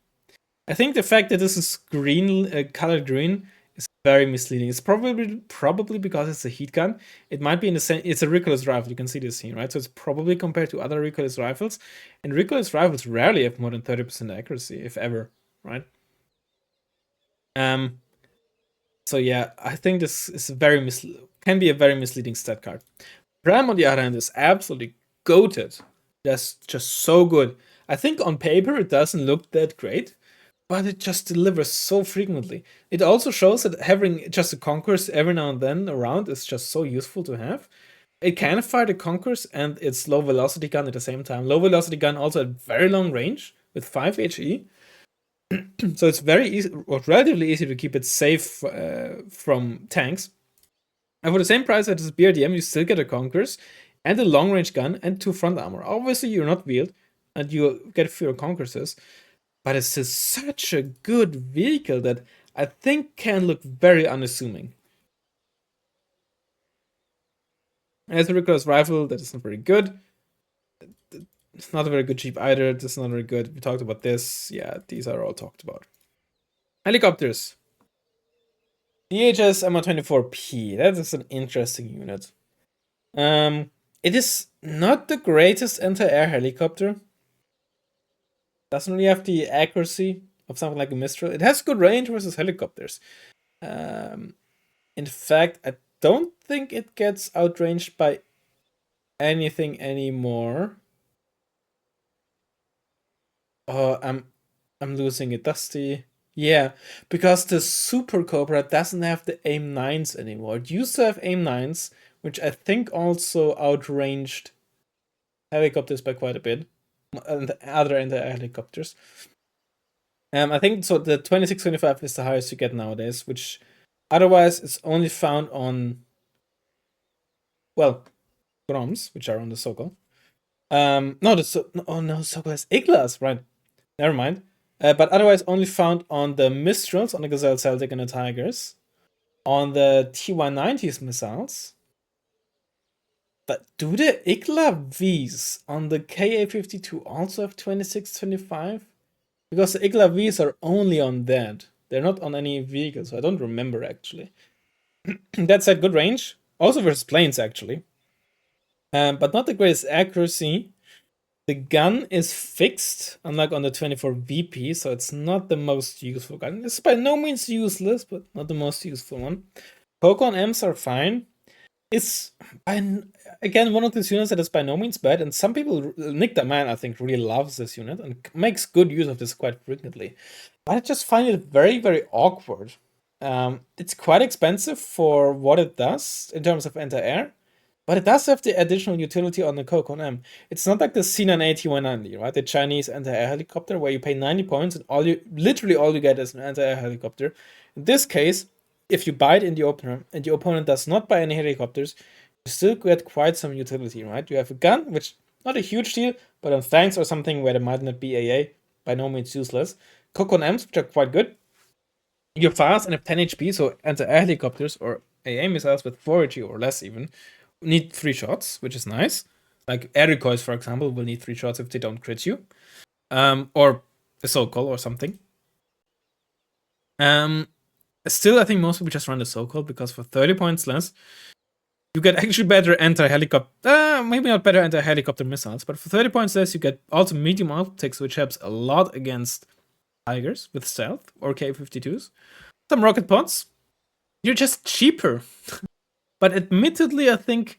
I think the fact that this is green, colored green, is very misleading. It's probably because it's a heat gun. It might be in the same. It's a recoilless rifle. You can see this here, right? So it's probably compared to other recoilless rifles, and recoilless rifles rarely have more than 30% accuracy, if ever, right? So yeah, I think this is can be a very misleading stat card. Ram, on the other hand, is absolutely goated. That's just so good. I think on paper it doesn't look that great, but it just delivers so frequently. It also shows that having just a Conquerors every now and then around is just so useful to have. It can fire the Conquerors and its low velocity gun at the same time. Low velocity gun also at very long range with 5 HE. So it's very easy, or relatively easy, to keep it safe from tanks. And for the same price as BRDM, you still get a Conquerors and a long range gun and 2 front armor. Obviously, you're not wheeled and you get fewer Conquerors, but it's just such a good vehicle that I think can look very unassuming. As a reckless rifle, that is not very good. It's not a very good cheap either. This is not very good. We talked about this. Yeah, these are all talked about. Helicopters. DHS MO24P. That is an interesting unit. It is not the greatest anti-air helicopter. Doesn't really have the accuracy of something like a Mistral. It has good range versus helicopters. In fact, I don't think it gets outranged by anything anymore. Oh, I'm losing it. Dusty. Yeah, because the Super Cobra doesn't have the aim 9s anymore. It used to have aim 9s, which I think also outranged helicopters by quite a bit, and other helicopters. I think so. The 2625 is the highest you get nowadays, which otherwise is only found on, well, Groms, which are on the Sokol. No, oh no, Sokol has Iglas, right? Never mind. But otherwise only found on the Mistrals, on the Gazelle Celtic and the Tigers, on the T190s missiles. But do the Igla Vs on the KA-52 also have 2625? Because the Igla Vs are only on that. They're not on any vehicles, so I don't remember actually. That's at good range. Also versus planes, actually. But not the greatest accuracy. The gun is fixed, unlike on the 24 VP, so it's not the most useful gun. It's by no means useless, but not the most useful one. Coco and M's are fine. It's, again, one of these units that is by no means bad, and some people, Nick the Man, I think, really loves this unit and makes good use of this quite frequently. But I just find it very, very awkward. It's quite expensive for what it does in terms of anti-air, but it does have the additional utility on the Kokon M. It's not like the C9A T190, right? The Chinese anti-air helicopter where you pay 90 points and literally all you get is an anti-air helicopter. In this case, if you buy it in the opener and your opponent does not buy any helicopters, you still get quite some utility, right? You have a gun, which not a huge deal, but on tanks or something where there might not be AA, by no means useless. Kokon M's, which are quite good. You're fast and have 10 HP, so anti-air helicopters or AA missiles with 4 HP or less even need 3 shots, which is nice. Like air recoils, for example, will need 3 shots if they don't crit you. Or a Sokol or something. Still, I think most people just run the Sokol because for 30 points less, you get actually better anti-helicopter, maybe not better anti-helicopter missiles, but for 30 points less, you get also medium optics, which helps a lot against Tigers with stealth or K-52s. Some rocket pods. You're just cheaper. But admittedly, I think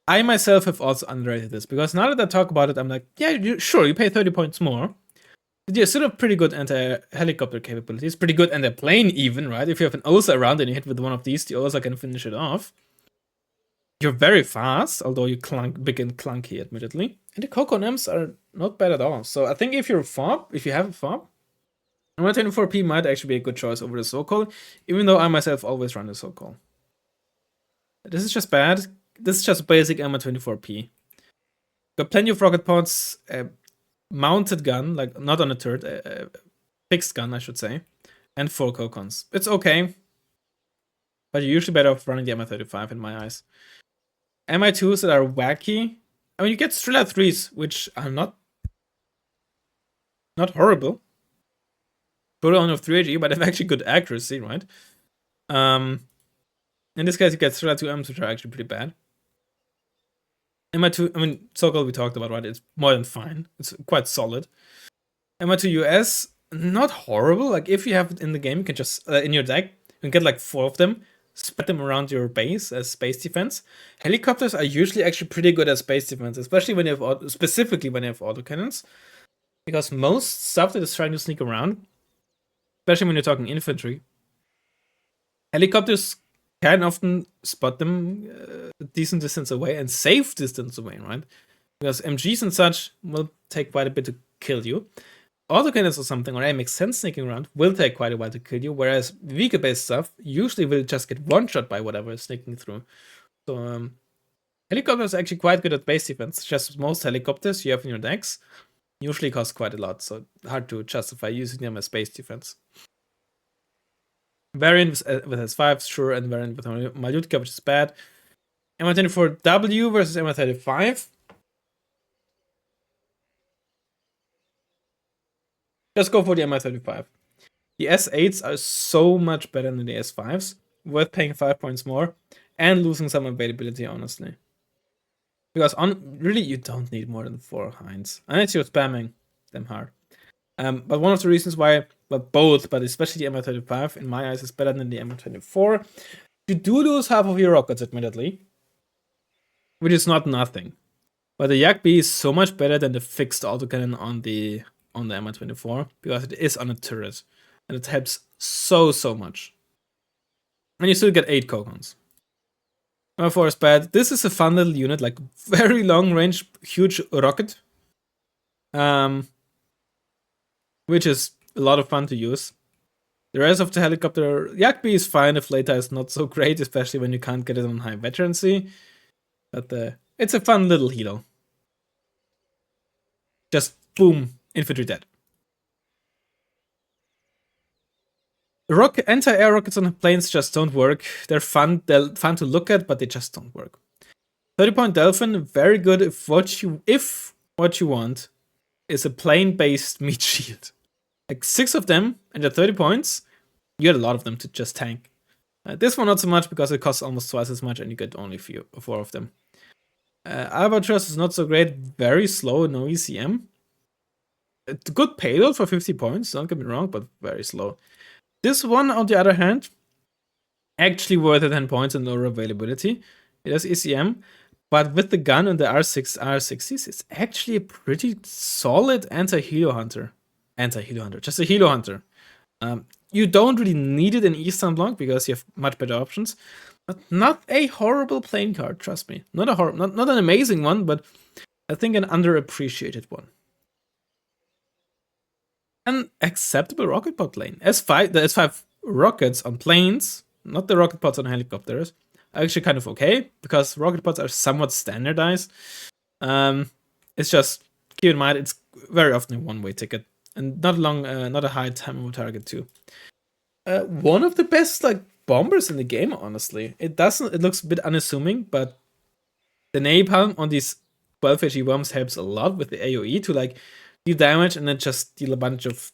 I myself have also underrated this, because now that I talk about it, I'm like, yeah, sure, you pay 30 points more. But you still have pretty good anti-helicopter capabilities, pretty good anti-plane even, right? If you have an OSA around and you hit with one of these, the OSA can finish it off. You're very fast, although you big and clunky, admittedly. And the Coco Nems are not bad at all. So I think if you're a fob, if you have a fob, M124P might actually be a good choice over the Sokol, even though I myself always run the Sokol. This is just bad. This is just basic M124P. Got plenty of rocket pods, mounted gun, like not on a turret, fixed gun, I should say, and 4 Kokons. It's okay, but you're usually better off running the Mi-35 in my eyes. Mi-2s that are wacky. I mean, you get Strela 3s, which are not horrible. Total only of 3 HE, but have actually good accuracy, right? In this case, you get Strela 2Ms, which are actually pretty bad. Mi-2, I mean, Sokol we talked about, right? It's more than fine. It's quite solid. Mi-2 US, not horrible. Like, if you have it in the game, you can just, in your deck, you can get like 4 of them, spread them around your base as space defense. Helicopters are usually actually pretty good at space defense, especially when you have, specifically when you have autocannons. Because most stuff that is trying to sneak around, especially when you're talking infantry, helicopters can often spot them a decent distance away and safe distance away, right? Because MGs and such will take quite a bit to kill you. Autocannons or something, or AMX-10 sneaking around, will take quite a while to kill you, whereas vehicle-based stuff usually will just get one-shot by whatever is sneaking through. So, helicopters are actually quite good at base defense. Just most helicopters you have in your decks usually cost quite a lot, so hard to justify using them as base defense. Variant with S5, sure, and variant with Malyutka, which is bad. MI24W versus MI35. Just go for the MI35. The S8s are so much better than the S5s, worth paying 5 points more, and losing some availability, honestly. Because really, you don't need more than 4 Hinds, unless you're spamming them hard. But one of the reasons why, well, both, but especially the MI35, in my eyes, is better than the MI24. You do lose half of your rockets, admittedly, which is not nothing. But the Yak-B is so much better than the fixed autocannon on the MI24, because it is on a turret, and it helps so much. And you still get 8 Kokons. MI4 is bad. This is a fun little unit, like very long range, huge rocket. Which is a lot of fun to use. The rest of the helicopter, Yak-B is fine if Leta is not so great, especially when you can't get it on high veterancy. But it's a fun little helo. Just boom, infantry dead. Anti-air rockets on the planes just don't work. They're fun to look at, but they just don't work. 30-point Delphin, very good if what you want is a plane-based meat shield. Like 6 of them, and at 30 points, you get a lot of them to just tank. This one not so much because it costs almost twice as much and you get only 4 of them. Albatross is not so great, very slow, no ECM. It's a good payload for 50 points, don't get me wrong, but very slow. This one, on the other hand, actually worth 10 points and lower availability. It has ECM, but with the gun and the R60s, it's actually a pretty solid anti-helo hunter. Just a helo hunter. You don't really need it in Eastern Block because you have much better options, but not a horrible plane card, trust me. Not an amazing one, but I think an underappreciated one. An acceptable rocket pod plane. The S5 rockets on planes, not the rocket pods on helicopters, are actually kind of okay because rocket pods are somewhat standardized. It's just keep in mind it's very often a one-way ticket and not a high time of target too. One of the best bombers in the game, honestly. It looks a bit unassuming, but the napalm on these 12 HE bombs helps a lot with the AoE to deal damage and then just deal a bunch of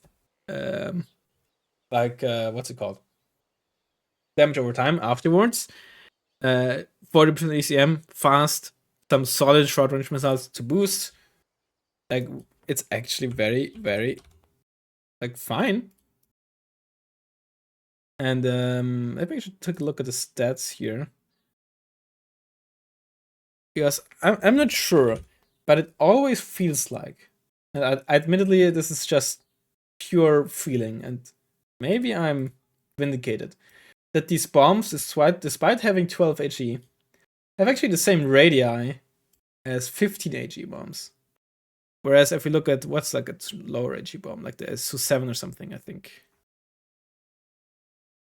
what's it called? Damage over time afterwards. 40% ECM, fast, some solid short range missiles to boost. It's actually very, very fine. And maybe I should take a look at the stats here. Because I'm not sure, but it always feels like, and admittedly this is just pure feeling, and maybe I'm vindicated, that these bombs, despite having 12 HE, have actually the same radii as 15 HE bombs. Whereas if we look at what's a lower HE bomb, like the Su-7 or something, I think.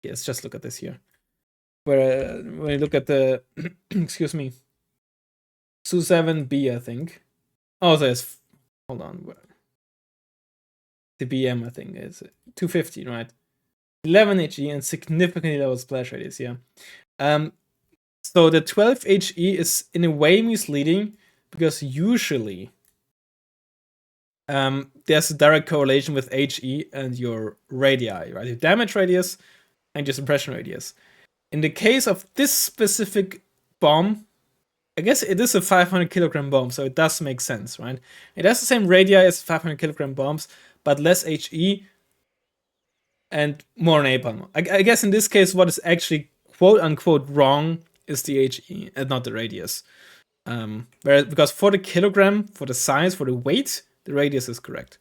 Yeah, let's just look at this here. Where when you look at the excuse me, Su-7B, I think. Oh, there's hold on. The BM, I think, is 250, right? 11 HE and significantly lower splash radius, yeah. So the 12 HE is in a way misleading because usually there's a direct correlation with HE and your radii, right? Your damage radius and your suppression radius. In the case of this specific bomb, I guess it is a 500 kilogram bomb, so it does make sense, right? It has the same radii as 500 kilogram bombs, but less HE and more napalm. I guess in this case, what is actually quote unquote wrong is the HE and not the radius. Because for the kilogram, for the size, for the weight, the radius is correct.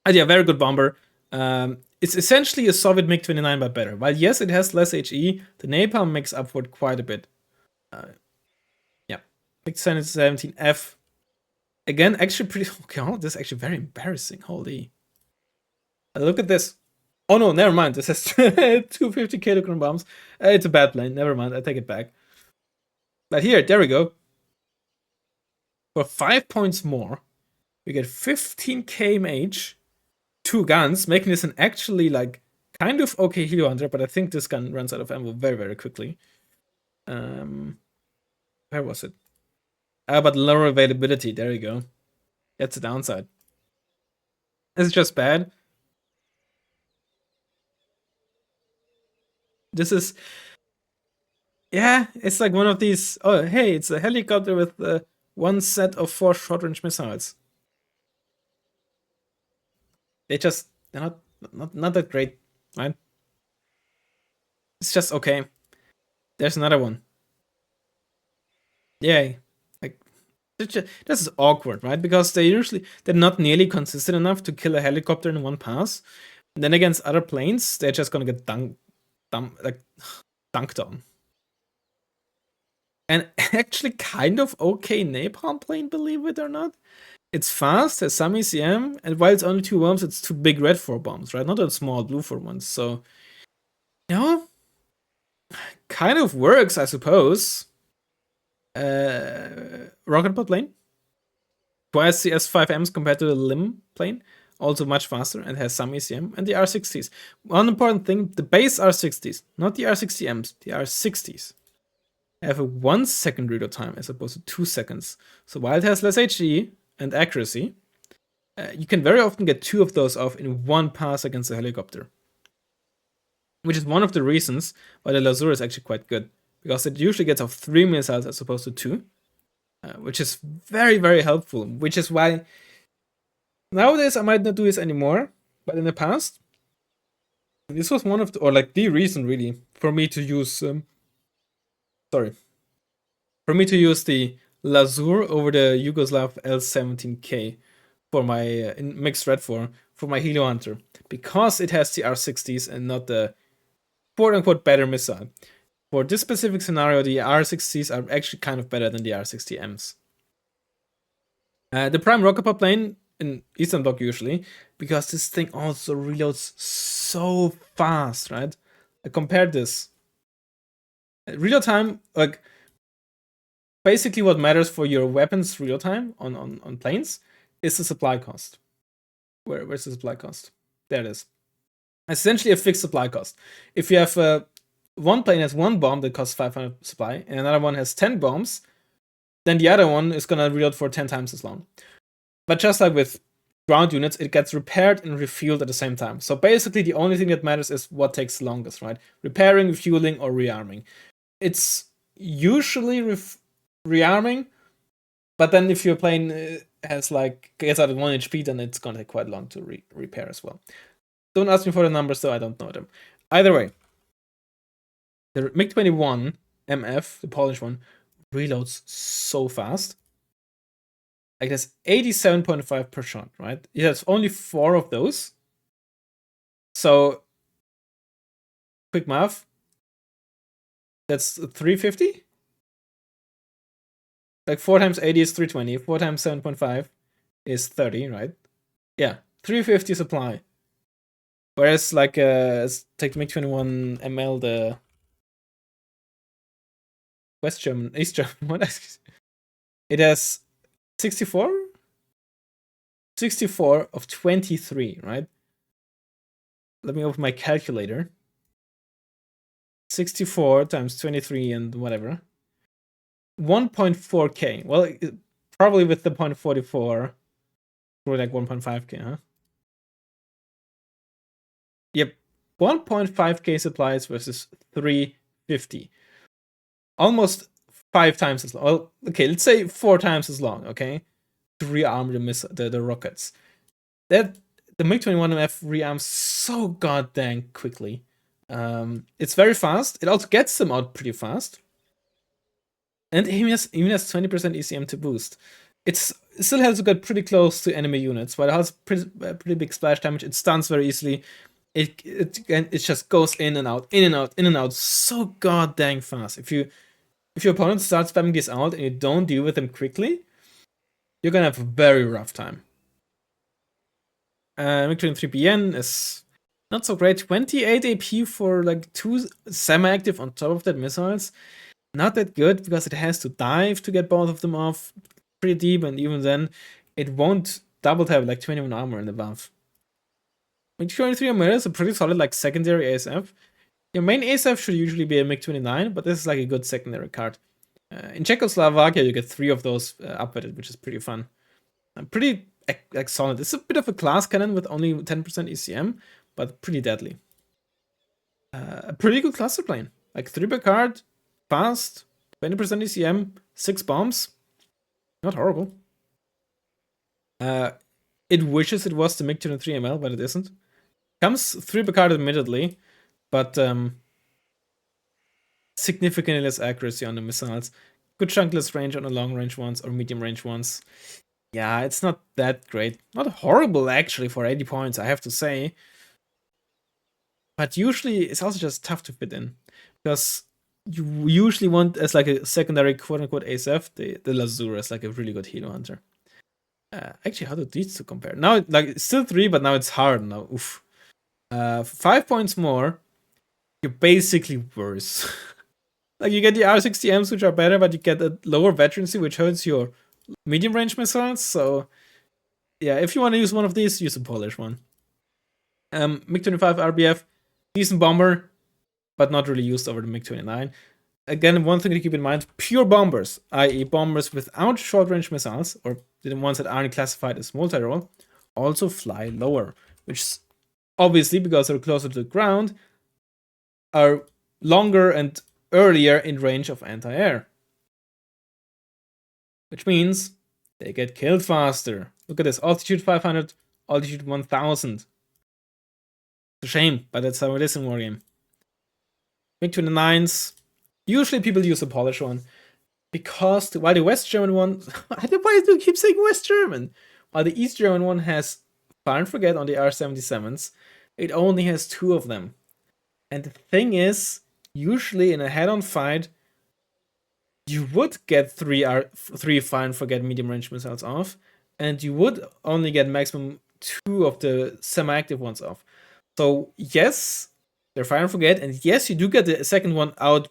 And yeah, very good bomber. It's essentially a Soviet MiG-29 but better. While yes, it has less HE, the napalm makes up for it quite a bit. Yeah, MiG-17F. Again, actually pretty okay. Oh, this is actually very embarrassing. Holy, look at this. Oh no, never mind. This has 250 kilogram bombs. It's a bad plane. Never mind. I take it back. But here, there we go. For 5 points more, we get 15 kmh, 2 guns, making this an actually like kind of okay helo hunter. But I think this gun runs out of ammo very very quickly. Where was it? But lower availability. There you go. That's the downside. It's just bad. This is, yeah, it's like one of these. Oh, hey, it's a helicopter with one set of 4 short-range missiles. They're not that great, right? It's just okay. There's another one. Yay! Like this is awkward, right? Because they're not nearly consistent enough to kill a helicopter in one pass. And then against other planes, they're just gonna get dunked on. And actually, kind of okay napalm plane, believe it or not. It's fast, has some ECM, and while it's only 2 bombs, it's 2 big red 4 bombs, right? Not a small blue 4 ones. So, you know, kind of works, I suppose. Rocket pod plane. Twice the S5Ms compared to the Lim plane. Also much faster and has some ECM. And the R60s. One important thing, the base R60s, not the R60Ms, the R60s have a 1 second reload time as opposed to 2 seconds. So while it has less HE and accuracy, you can very often get 2 of those off in 1 pass against a helicopter. Which is one of the reasons why the Lazur is actually quite good. Because it usually gets off 3 missiles as opposed to 2. Which is very, very helpful. Which is why nowadays I might not do this anymore. But in the past, this was one of the, or like the reason really, for me to use, for me to use the Lazur over the Yugoslav L17K for my mixed red for my Helo Hunter. Because it has the R60s and not the quote unquote better missile. For this specific scenario, the R60s are actually kind of better than the R60Ms. The prime rocket pod plane in Eastern Bloc usually, because this thing also reloads so fast, right? I compared this. Reload time, like, basically what matters for your weapons reload time on planes is the supply cost. Where's the supply cost? There it is. Essentially a fixed supply cost. If you have one plane has 1 bomb that costs 500 supply, and another one has 10 bombs, then the other one is gonna reload for 10 times as long. But just like with ground units, it gets repaired and refueled at the same time. So basically, the only thing that matters is what takes the longest, right? Repairing, refueling, or rearming. It's usually rearming, but then if your plane has like gets out at 1 HP, then it's gonna take quite long to repair as well. Don't ask me for the numbers, though I don't know them. Either way, the MiG-21 MF, the Polish one, reloads so fast. Like that's 87.5 per shot, right? It has only 4 of those. So, quick math. That's 350? Like 4 times 80 is 320. 4 times 7.5 is 30, right? Yeah, 350 supply. Whereas, like, take the MiG-21 ML, the West German, East German one, it has 64? 64 of 23, right? Let me open my calculator. 64 times 23 and whatever. 1.4k. Well, probably with the 0.44, or like 1.5k, huh? Yep, 1.5k supplies versus 350. Almost 5 times as long. Well, okay, let's say 4 times as long, okay? To rearm the rockets. That the MiG-21MF rearms so goddamn quickly. It's very fast. It also gets them out pretty fast. And it even has 20% ECM to boost. it still has to get pretty close to enemy units, but it has pretty big splash damage. It stuns very easily. It just goes in and out, in and out, in and out, so god dang fast. If your opponent starts spamming this out and you don't deal with them quickly, you're gonna have a very rough time. MiG-23BN is not so great. 28 AP for like 2 semi-active on top of that missiles. Not that good because it has to dive to get both of them off pretty deep, and even then, it won't double tap like 21 armor and above. MiG-23 is a pretty solid like secondary ASF. Your main ASF should usually be a MiG-29, but this is like a good secondary card. In Czechoslovakia, you get 3 of those upweighted, which is pretty fun. Pretty like solid. It's a bit of a class cannon with only 10% ECM, but pretty deadly. A pretty good cluster plane. Like 3 per card, fast, 20% ECM, 6 bombs. Not horrible. It wishes it was the MiG-23 ML, but it isn't. Comes 3 per card admittedly, but significantly less accuracy on the missiles. Good chunkless range on the long range ones or medium range ones. Yeah, it's not that great. Not horrible actually for 80 points, I have to say. But usually it's also just tough to fit in. Because you usually want as like a secondary quote-unquote ASF, the Lazura is like a really good helo hunter. Actually, how do these two compare? Now, like, it's still 3, but now it's hard now. Oof. 5 points more, you're basically worse. Like, you get the R60Ms, which are better, but you get a lower veterancy, which hurts your medium range missiles. So, yeah, if you want to use one of these, use a Polish one. MiG-25 RBF, decent bomber, but not really used over the MiG-29. Again, one thing to keep in mind, pure bombers, i.e. bombers without short-range missiles, or the ones that aren't classified as multi-role, also fly lower, which obviously, because they're closer to the ground, are longer and earlier in range of anti-air. Which means they get killed faster. Look at this, altitude 500, altitude 1000. It's a shame, but that's how it is in Wargame. MiG-29s, usually people use a Polish one, because while the West German one, why do you keep saying West German? While the East German one has Fire and Forget on the R77s, it only has 2 of them. And the thing is, usually in a head-on fight, you would get 3 Fire and Forget medium range missiles off, and you would only get maximum 2 of the semi-active ones off. So yes, they're Fire and Forget, and yes, you do get the second one out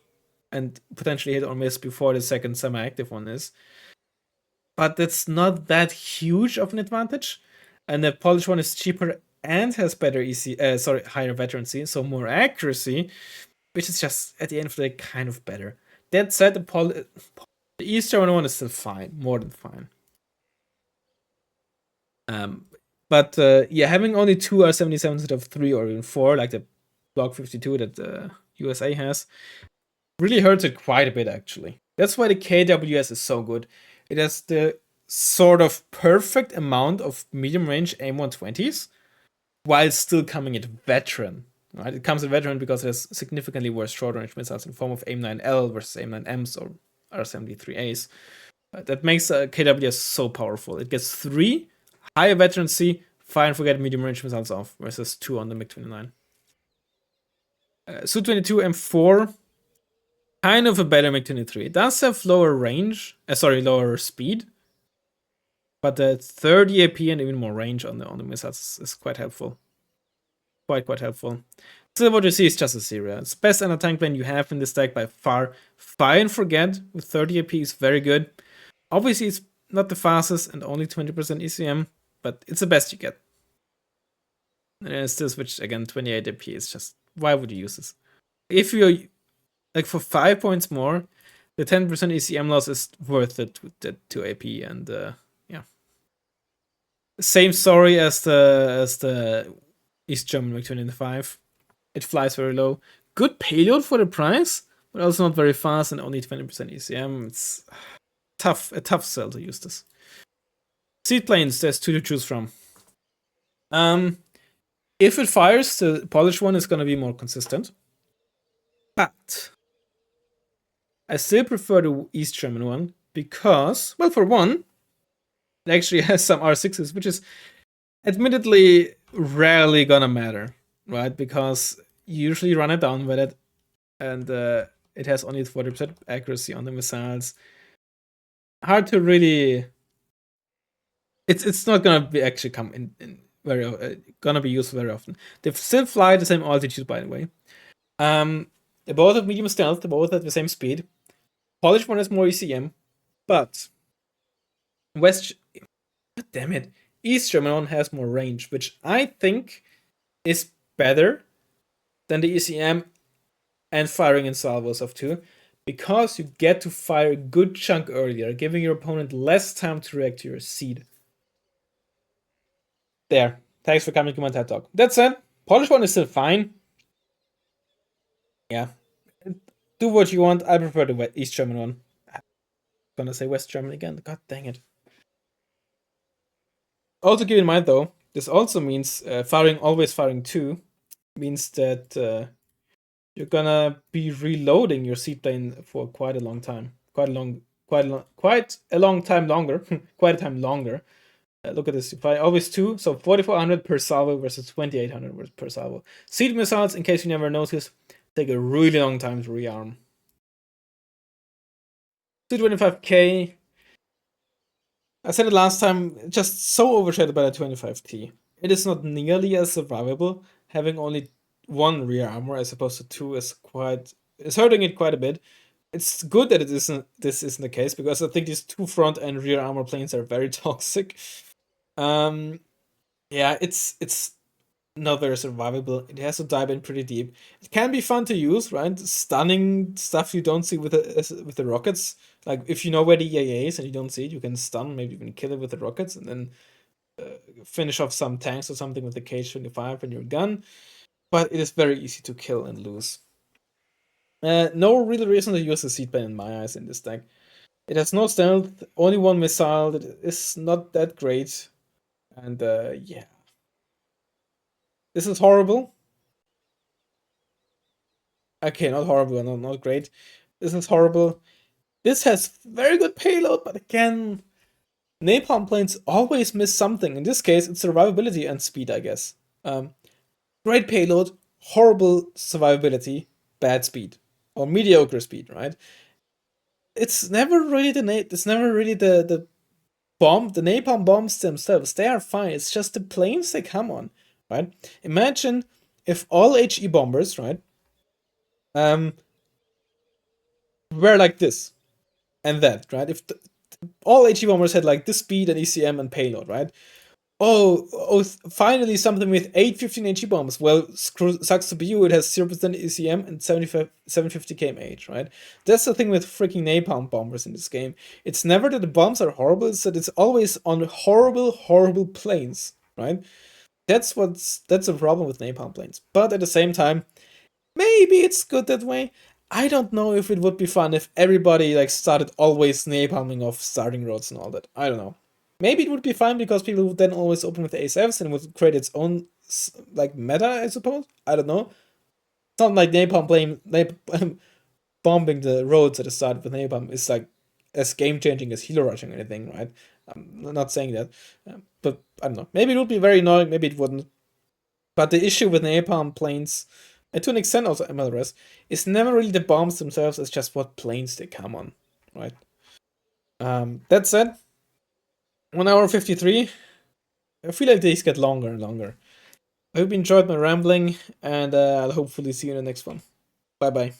and potentially hit or miss before the second semi-active one is. But that's not that huge of an advantage. And the Polish one is cheaper and has better higher veterancy, so more accuracy, which is just at the end of the day kind of better. That said, the East German one is still fine, more than fine. But yeah, having only 2 R77s instead of 3 or even 4, like the Block 52 that the USA has, really hurts it quite a bit, actually. That's why the KWS is so good. It has the sort of perfect amount of medium range AIM-120s, while still coming at veteran. Right? It comes at veteran because it has significantly worse short range missiles in form of AIM-9L versus AIM-9Ms or R73As. That makes KWS so powerful. It gets 3 higher veterancy, Fire and Forget medium range missiles off versus 2 on the MiG-29. Su-22 M4, kind of a better MiG-23. It does have lower range, lower speed, but the 30 AP and even more range on the missiles is quite helpful. Quite helpful. Still, what you see is just a Syria. It's best anti-tank plane you have in this deck by far. Fire and Forget with 30 AP is very good. Obviously, it's not the fastest and only 20% ECM, but it's the best you get. And still switch again, 28 AP is just, why would you use this? If you're like for 5 points more, the 10% ECM loss is worth it with the 2 AP, and yeah. Same story as the East German MiG-25. It flies very low. Good payload for the price, but also not very fast and only 20% ECM. It's a tough sell to use this. Seaplanes, there's 2 to choose from. If it fires, the Polish one is gonna be more consistent. But I still prefer the East German one because, well, for one, It actually has some R6s, which is admittedly rarely gonna matter, right? Because you usually run it down with it, and it has only 40% accuracy on the missiles. Hard to really. It's not gonna be actually come in very gonna be used very often. They still fly the same altitude, by the way. They both have medium stealth. They both have the same speed. Polish one has more ECM, but West. God damn it, East German one has more range, which I think is better than the ECM and firing in salvos of 2, because you get to fire a good chunk earlier, giving your opponent less time to react to your seed. There. Thanks for coming to my TED Talk. That said, Polish one is still fine. Yeah. Do what you want. I prefer the East German one. I'm gonna say West German again. God dang it. Also keep in mind though, this also means always firing 2 means that you're gonna be reloading your seaplane for quite a long time. Quite a long time longer. Quite a time longer. Look at this. If I always 2, so 4,400 per salvo versus 2,800 per salvo. Seed missiles, in case you never noticed, take a really long time to rearm. 225k. I said it last time, just so overshadowed by the 25T. It is not nearly as survivable. Having only 1 rear armor as opposed to 2 is hurting it quite a bit. It's good that this isn't the case, because I think these 2 front and rear armor planes are very toxic. Yeah, it's not very survivable. It has to dive in pretty deep. It can be fun to use, right? Stunning stuff you don't see with the rockets. Like if you know where the EAA is and you don't see it, you can stun, maybe even kill it with the rockets, and then finish off some tanks or something with the K25 and your gun. But it is very easy to kill and lose. No real reason to use the seatbelt in my eyes in this deck. It has no stealth, only 1 missile. It is not that great, and yeah. This is horrible. Okay, not horrible, not great. This is horrible. This has very good payload, but again, napalm planes always miss something. In this case, it's survivability and speed, I guess. Great payload, horrible survivability, bad speed, or mediocre speed, right? It's never really the bomb, the napalm bombs themselves. They are fine. It's just the planes they come on, right? Imagine if all HE bombers, right, were like this and that, right? If all HE bombers had like this speed and ECM and payload, right? Oh, finally something with 815 HE bombs. Well, sucks to be you, it has 0% ECM and 750 kmh, right? That's the thing with freaking napalm bombers in this game. It's never that the bombs are horrible, it's that it's always on horrible planes, right? That's a problem with napalm planes. But at the same time, maybe it's good that way. I don't know if it would be fun if everybody like started always napalming off starting roads and all that. I don't know. Maybe it would be fun because people would then always open with ASFs and would create its own like meta, I suppose. I don't know. It's not like bombing the roads at the start with napalm is like as game changing as helo rushing or anything, right? I'm not saying that, but I don't know. Maybe it would be very annoying. Maybe it wouldn't. But the issue with napalm planes, and to an extent also MLRS, is never really the bombs themselves, it's just what planes they come on, right? That said, 1 hour 53. I feel like these get longer and longer. I hope you enjoyed my rambling, and I'll hopefully see you in the next one. Bye bye.